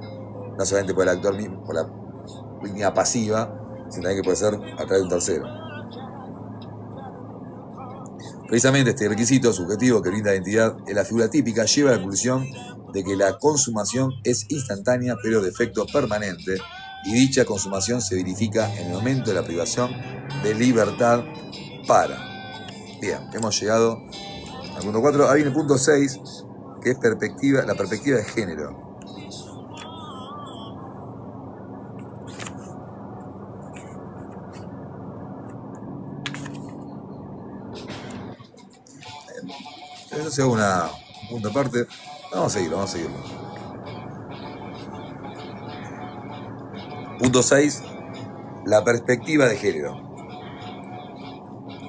No solamente por el actor mismo, por la víctima pasiva, sin tener que puede ser a través de un tercero. Precisamente este requisito subjetivo que brinda identidad en la figura típica lleva a la conclusión de que la consumación es instantánea pero de efecto permanente, y dicha consumación se verifica en el momento de la privación de libertad para. Bien, hemos llegado al punto 4. Ahí viene el punto 6, que es la perspectiva de género. Eso sea una punta aparte. Vamos a seguirlo. Punto 6. La perspectiva de género.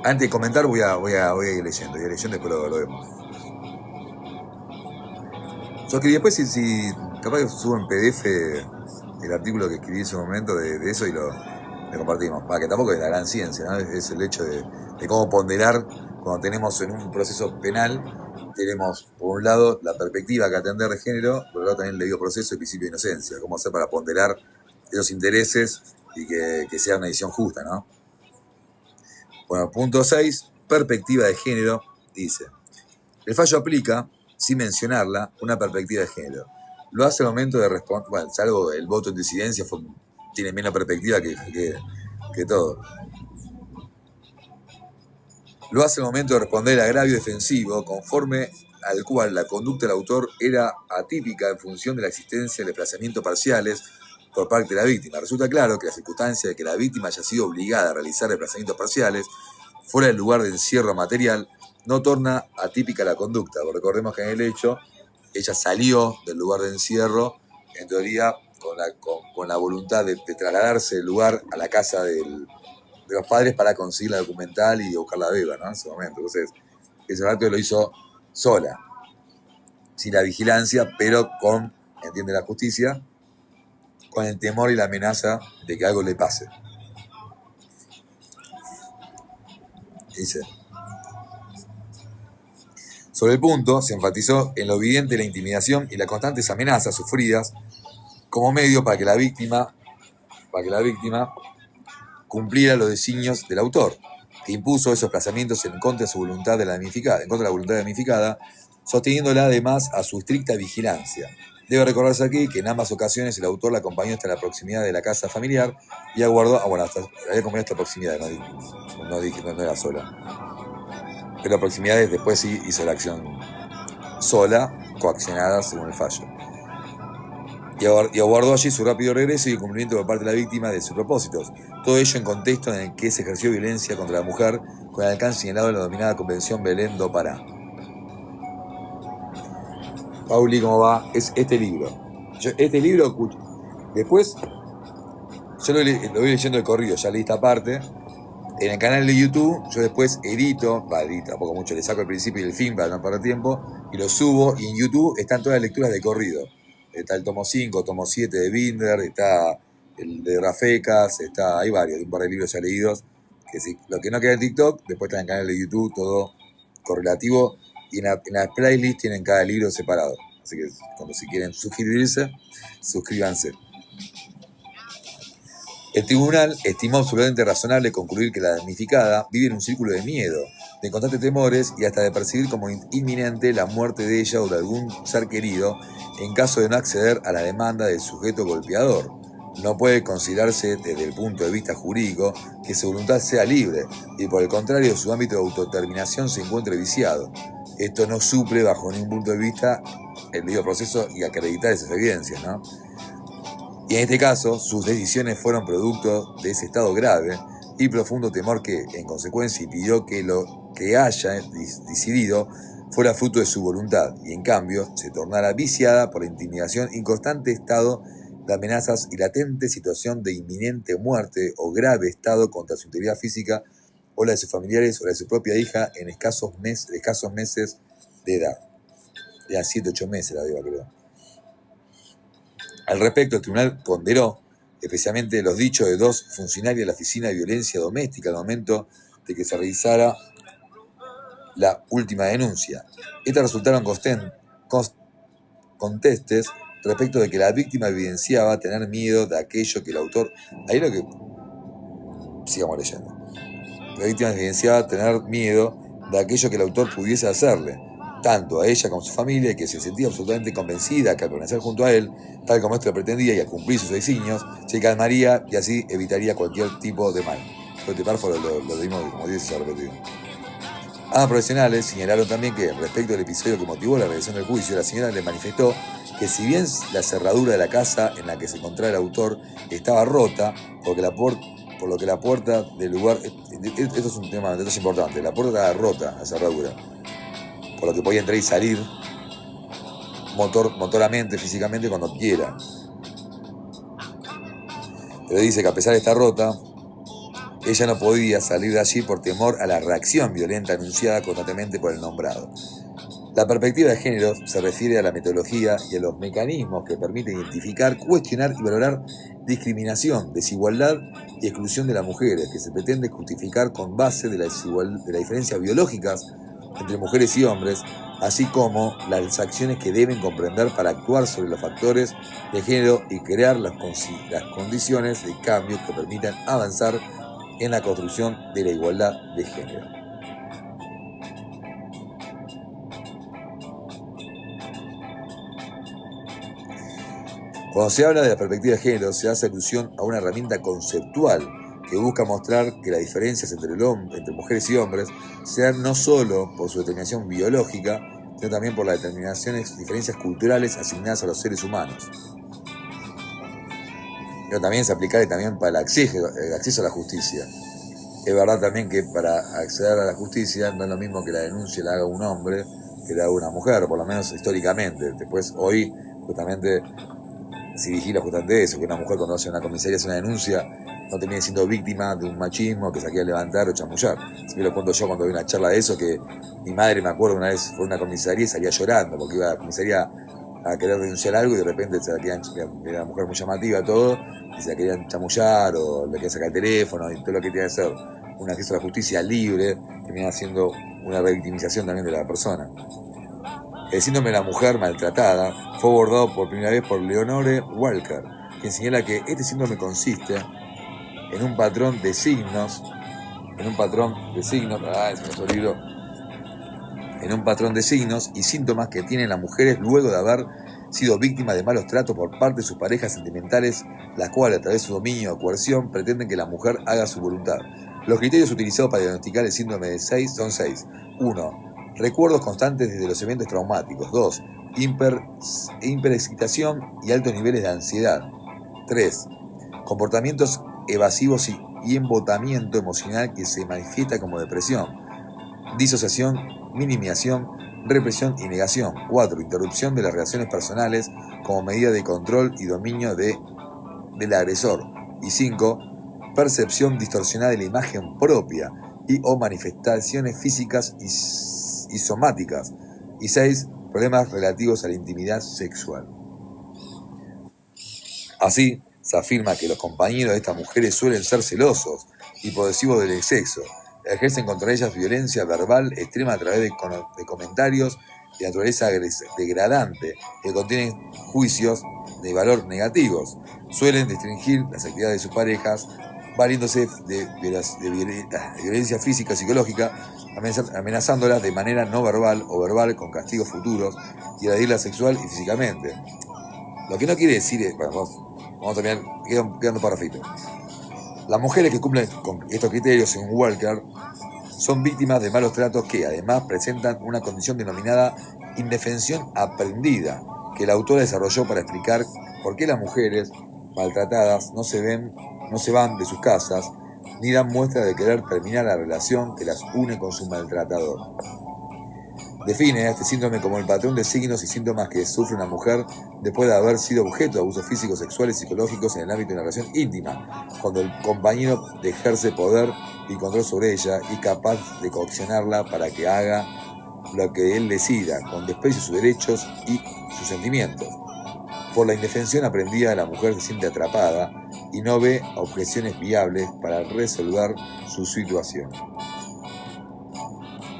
Antes de comentar voy a ir leyendo. Después lo vemos. Yo escribí después, si capaz que subo en PDF el artículo que escribí en ese momento de eso y lo compartimos. Para que tampoco es la gran ciencia, ¿no? Es el hecho de cómo ponderar cuando tenemos en un proceso penal. Tenemos, por un lado, la perspectiva que atender de género, por otro lado también el debido proceso y principio de inocencia. Cómo hacer para ponderar esos intereses y que sea una decisión justa, ¿no? Bueno, punto 6, perspectiva de género, dice. El fallo aplica, sin mencionarla, una perspectiva de género. Lo hace al momento de responder, bueno, salvo el voto en disidencia, tiene menos perspectiva que todo. Lo hace al momento de responder al agravio defensivo, conforme al cual la conducta del autor era atípica en función de la existencia de desplazamientos parciales por parte de la víctima. Resulta claro que la circunstancia de que la víctima haya sido obligada a realizar desplazamientos parciales fuera del lugar de encierro material no torna atípica la conducta. Recordemos que en el hecho ella salió del lugar de encierro, en teoría con la voluntad de trasladarse del lugar a la casa de los padres para conseguir la documental y buscar la beba, ¿no? En ese momento. Entonces, ese acto lo hizo sola, sin la vigilancia, pero entiende la justicia, con el temor y la amenaza de que algo le pase. Dice. Sobre el punto, se enfatizó en lo evidente de la intimidación y las constantes amenazas sufridas como medio para que la víctima cumpliera los designios del autor, que impuso esos plazamientos en contra de su voluntad de la damnificada, sosteniéndola además a su estricta vigilancia. Debe recordarse aquí que en ambas ocasiones el autor la acompañó hasta la proximidad de la casa familiar y aguardó, la había acompañado hasta la proximidad, no era sola. Pero la proximidad después sí hizo la acción sola, coaccionada según el fallo. Y aguardó allí su rápido regreso y el cumplimiento por parte de la víctima de sus propósitos. Todo ello en contexto en el que se ejerció violencia contra la mujer con el alcance señalado en la denominada Convención Belén do Pará. Pauli, ¿cómo va? Es este libro. Después, yo lo voy leyendo de corrido, ya leí esta parte. En el canal de YouTube, yo después edito, tampoco mucho, le saco el principio y el fin para no perder tiempo, y lo subo, y en YouTube están todas las lecturas de corrido. Está el tomo 5, tomo 7 de Binder, está el de Rafecas, hay varios, de un par de libros ya leídos. Lo que no queda en TikTok, después está en el canal de YouTube, todo correlativo, y en la playlist tienen cada libro separado. Así que cuando si quieren suscribirse, suscríbanse. El tribunal estimó absolutamente razonable concluir que la damnificada vive en un círculo de miedo, de constantes temores y hasta de percibir como inminente la muerte de ella o de algún ser querido en caso de no acceder a la demanda del sujeto golpeador. No puede considerarse desde el punto de vista jurídico que su voluntad sea libre y por el contrario su ámbito de autodeterminación se encuentre viciado. Esto no suple bajo ningún punto de vista el debido proceso y acreditar esas evidencias, ¿no? Y en este caso, sus decisiones fueron producto de ese estado grave y profundo temor que, en consecuencia, impidió que lo que haya decidido fuera fruto de su voluntad y, en cambio, se tornara viciada por la intimidación y constante estado de amenazas y latente situación de inminente muerte o grave estado contra su integridad física o la de sus familiares o la de su propia hija en escasos meses de edad. Ya 7-8 meses la diva, creo. Al respecto, el tribunal ponderó especialmente los dichos de dos funcionarios de la Oficina de Violencia Doméstica al momento de que se realizara la última denuncia. Estas resultaron contestes respecto de que la víctima evidenciaba tener miedo de aquello que el autor... Ahí lo que Sigamos leyendo. La víctima evidenciaba tener miedo de aquello que el autor pudiese hacerle, tanto a ella como a su familia, y que se sentía absolutamente convencida que al permanecer junto a él, tal como éste lo pretendía, y al cumplir sus designios, se calmaría y así evitaría cualquier tipo de mal. Este párrafo lo dimos como 10 veces repetido. Ambos profesionales señalaron también que, respecto al episodio que motivó la realización del juicio, la señora le manifestó que si bien la cerradura de la casa en la que se encontraba el autor estaba rota, por lo que la puerta del lugar... Esto es un tema, esto es importante. La puerta estaba rota, la cerradura, por lo que podía entrar y salir motoramente, físicamente, cuando quiera. Pero dice que a pesar de estar rota, ella no podía salir de allí por temor a la reacción violenta anunciada constantemente por el nombrado. La perspectiva de género se refiere a la metodología y a los mecanismos que permiten identificar, cuestionar y valorar discriminación, desigualdad y exclusión de las mujeres, que se pretende justificar con base de las diferencias biológicas entre mujeres y hombres, así como las acciones que deben comprender para actuar sobre los factores de género y crear las condiciones de cambio que permitan avanzar en la construcción de la igualdad de género. Cuando se habla de la perspectiva de género, se hace alusión a una herramienta conceptual que busca mostrar que las diferencias entre mujeres y hombres se dan no solo por su determinación biológica, sino también por las diferencias culturales asignadas a los seres humanos. Pero también se aplica también para el acceso a la justicia. Es verdad también que para acceder a la justicia no es lo mismo que la denuncia la haga un hombre que la haga una mujer, por lo menos históricamente. Después, hoy, justamente, se vigila justamente eso, que una mujer cuando hace una comisaría, hace una denuncia, no termine siendo víctima de un machismo que se quiera levantar o chamullar. Así que lo cuento yo cuando vi una charla de eso, que mi madre, me acuerdo, una vez fue a una comisaría y salía llorando, porque iba a la comisaría a querer denunciar algo y de repente se la querían, era una mujer muy llamativa, todo, y se la querían chamullar o le querían sacar el teléfono y todo lo que tenía que hacer. Un acceso a la justicia libre, termina siendo una revictimización también de la persona. El síndrome de la mujer maltratada fue abordado por primera vez por Leonore Walker, quien señala que este síndrome consiste en un patrón de signos, y síntomas que tienen las mujeres luego de haber sido víctimas de malos tratos por parte de sus parejas sentimentales, las cuales a través de su dominio o coerción pretenden que la mujer haga su voluntad. Los criterios utilizados para diagnosticar el síndrome de 6 son 6. 1. Recuerdos constantes desde los eventos traumáticos. 2. Hiperexcitación y altos niveles de ansiedad. 3. Comportamientos evasivos y embotamiento emocional que se manifiesta como depresión, disociación, minimización, represión y negación. 4. Interrupción de las relaciones personales como medida de control y dominio del agresor. Y 5. Percepción distorsionada de la imagen propia o manifestaciones físicas y somáticas. Y 6. Problemas relativos a la intimidad sexual. Así, se afirma que los compañeros de estas mujeres suelen ser celosos y posesivos del sexo. Ejercen contra ellas violencia verbal extrema a través de comentarios de naturaleza degradante que contienen juicios de valor negativos. Suelen restringir las actividades de sus parejas, valiéndose de violencia física o psicológica, amenazándolas de manera no verbal o verbal con castigos futuros y agredirlas sexual y físicamente. Lo que no quiere decir es, bueno, vamos a terminar quedando parrafitos. Las mujeres que cumplen con estos criterios, según Walker, son víctimas de malos tratos que además presentan una condición denominada indefensión aprendida, que la autora desarrolló para explicar por qué las mujeres maltratadas no se van de sus casas ni dan muestra de querer terminar la relación que las une con su maltratador. Define a este síndrome como el patrón de signos y síntomas que sufre una mujer después de haber sido objeto de abusos físicos, sexuales y psicológicos en el ámbito de una relación íntima, cuando el compañero ejerce poder y control sobre ella y es capaz de coaccionarla para que haga lo que él decida, con desprecio de sus derechos y sus sentimientos. Por la indefensión aprendida, la mujer se siente atrapada y no ve objeciones viables para resolver su situación.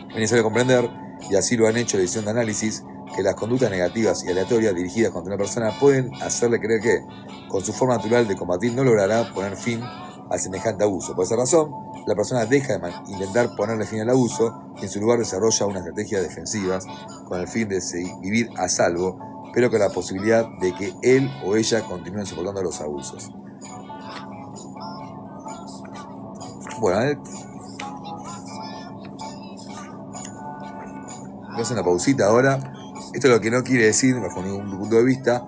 Es necesario comprender, y así lo han hecho la edición de análisis, que las conductas negativas y aleatorias dirigidas contra una persona pueden hacerle creer que, con su forma natural de combatir, no logrará poner fin a semejante abuso. Por esa razón, la persona deja de intentar ponerle fin al abuso y en su lugar desarrolla una estrategia defensiva con el fin de vivir a salvo, pero con la posibilidad de que él o ella continúen soportando los abusos. Bueno, voy a hacer una pausita ahora. Esto es lo que no quiere decir, bajo ningún punto de vista,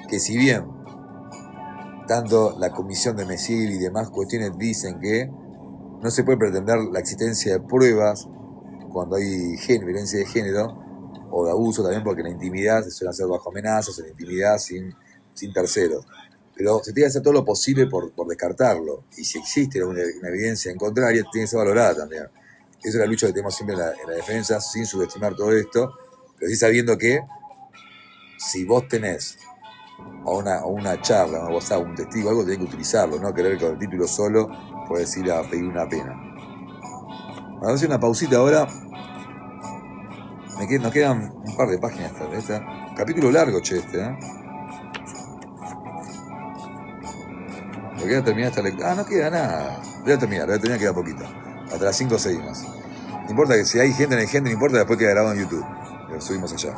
que si bien tanto la comisión de Messier y demás cuestiones dicen que no se puede pretender la existencia de pruebas cuando hay violencia de género o de abuso también, porque la intimidad se suele hacer bajo amenazas, en la intimidad sin terceros. Pero se tiene que hacer todo lo posible por descartarlo. Y si existe una evidencia en contraria, tiene que ser valorada también. Esa es la lucha que tenemos siempre en la defensa, sin subestimar todo esto, pero sí sabiendo que si vos tenés a una charla, o sea, un testigo, algo, tenés que utilizarlo, no querer con el título solo puedes ir a pedir una pena. Vamos a hacer una pausita ahora. Nos quedan un par de páginas esta. Capítulo largo, che, ¿eh? ¿Me queda terminar esta lectura? No queda nada. Voy a terminar, queda poquito. Hasta las 5 seguimos. No importa que si hay gente, no hay gente, no importa, después queda grabado en YouTube. Lo subimos allá.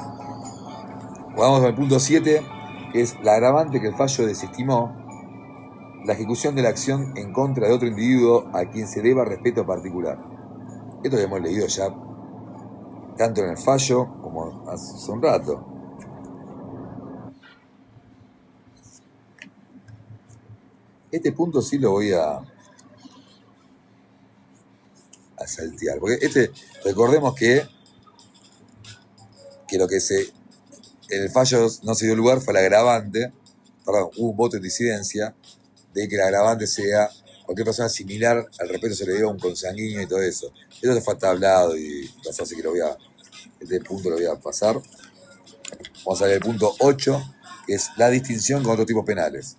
Vamos al punto 7, que es la agravante que el fallo desestimó, la ejecución de la acción en contra de otro individuo a quien se deba respeto particular. Esto lo hemos leído ya, tanto en el fallo como hace un rato. Este punto sí lo voy a saltear, porque recordemos que lo que en el fallo no se dio lugar fue el agravante, hubo un voto de disidencia de que el agravante sea cualquier persona similar al respeto se le dio a un consanguíneo y todo eso. Eso fue hasta hablado y así que este punto lo voy a pasar. Vamos a ver el punto 8, que es la distinción con otros tipos penales.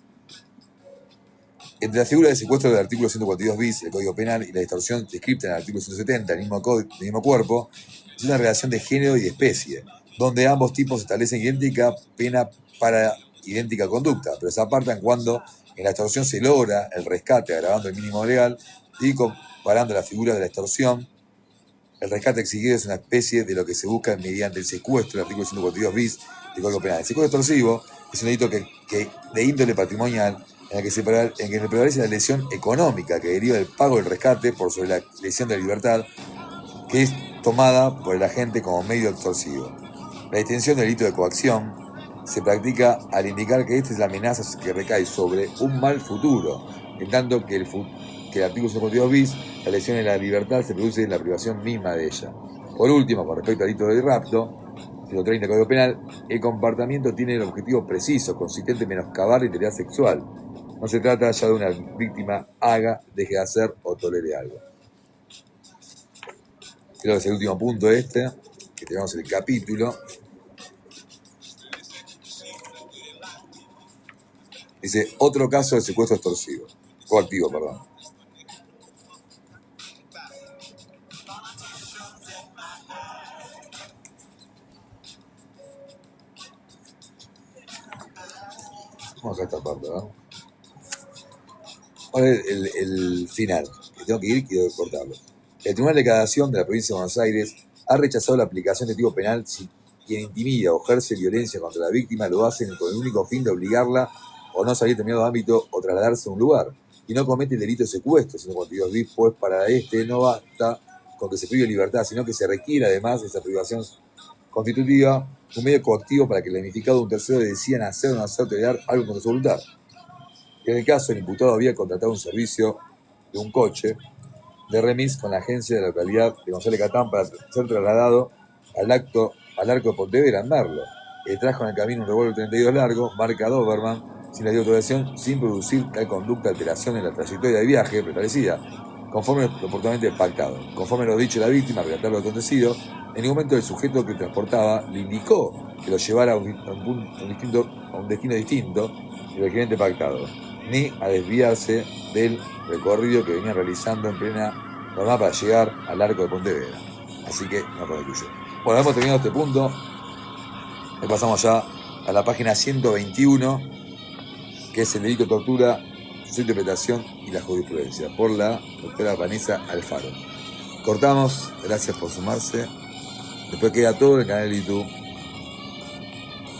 Entre la figura de secuestro del artículo 142 bis del Código Penal y la distorsión descrita en el artículo 170 del mismo cuerpo, es una relación de género y de especie, donde ambos tipos establecen idéntica pena para idéntica conducta, pero se apartan cuando en la extorsión se logra el rescate agravando el mínimo legal y comparando la figura de la extorsión. El rescate exigido es una especie de lo que se busca mediante el secuestro del artículo 142 bis del Código Penal. El secuestro extorsivo es un delito que de índole patrimonial en el que prevalece la lesión económica que deriva del pago del rescate por sobre la lesión de la libertad, que es tomada por el agente como medio extorsivo. La distinción del delito de coacción se practica al indicar que esta es la amenaza que recae sobre un mal futuro, en tanto que el artículo 142 bis, la lesión de la libertad se produce en la privación misma de ella. Por último, con respecto al delito de rapto, 130 del Código Penal, el comportamiento tiene el objetivo preciso, consistente en menoscabar la integridad sexual. No se trata ya de una víctima haga, deje de hacer o tolere algo. Creo que es el último punto que tenemos en el capítulo. Dice, otro caso de secuestro coactivo, perdón. Vamos a esta parte, ¿no? Ahora el final, que tengo que ir y quiero cortarlo. El Tribunal de Casación de la Provincia de Buenos Aires ha rechazado la aplicación de tipo penal si quien intimida o ejerce violencia contra la víctima lo hace con el único fin de obligarla o no salir de determinado ámbito o trasladarse a un lugar, y no comete el delito de secuestro, sino cuando Dios dice, pues para no basta con que se prive libertad, sino que se requiere además de esa privación constitutiva un medio coactivo para que el damnificado de un tercero decidan hacer o no hacer tolerar algo contra su voluntad. En el caso, el imputado había contratado un servicio de un coche de remis con la agencia de la localidad de González Catán para ser trasladado al arco de Pontevedra en Merlo. Trajo en el camino un revólver 32 largo, marca Doberman, sin la autorización, sin producir tal conducta alteración en la trayectoria de viaje preestablecida, conforme al comportamiento pactado. Conforme lo dicho la víctima, al relatar lo acontecido, en ningún momento el sujeto que transportaba le indicó que lo llevara a un destino distinto del gerente pactado, ni a desviarse del recorrido que venía realizando en plena norma para llegar al arco de Pontevedra. Así que no concluye. Bueno, hemos terminado este punto. Pasamos ya a la página 121, que es el delito de tortura su interpretación y la jurisprudencia, por la doctora Vanessa Alfaro. Cortamos, gracias por sumarse. Después queda todo en el canal de YouTube.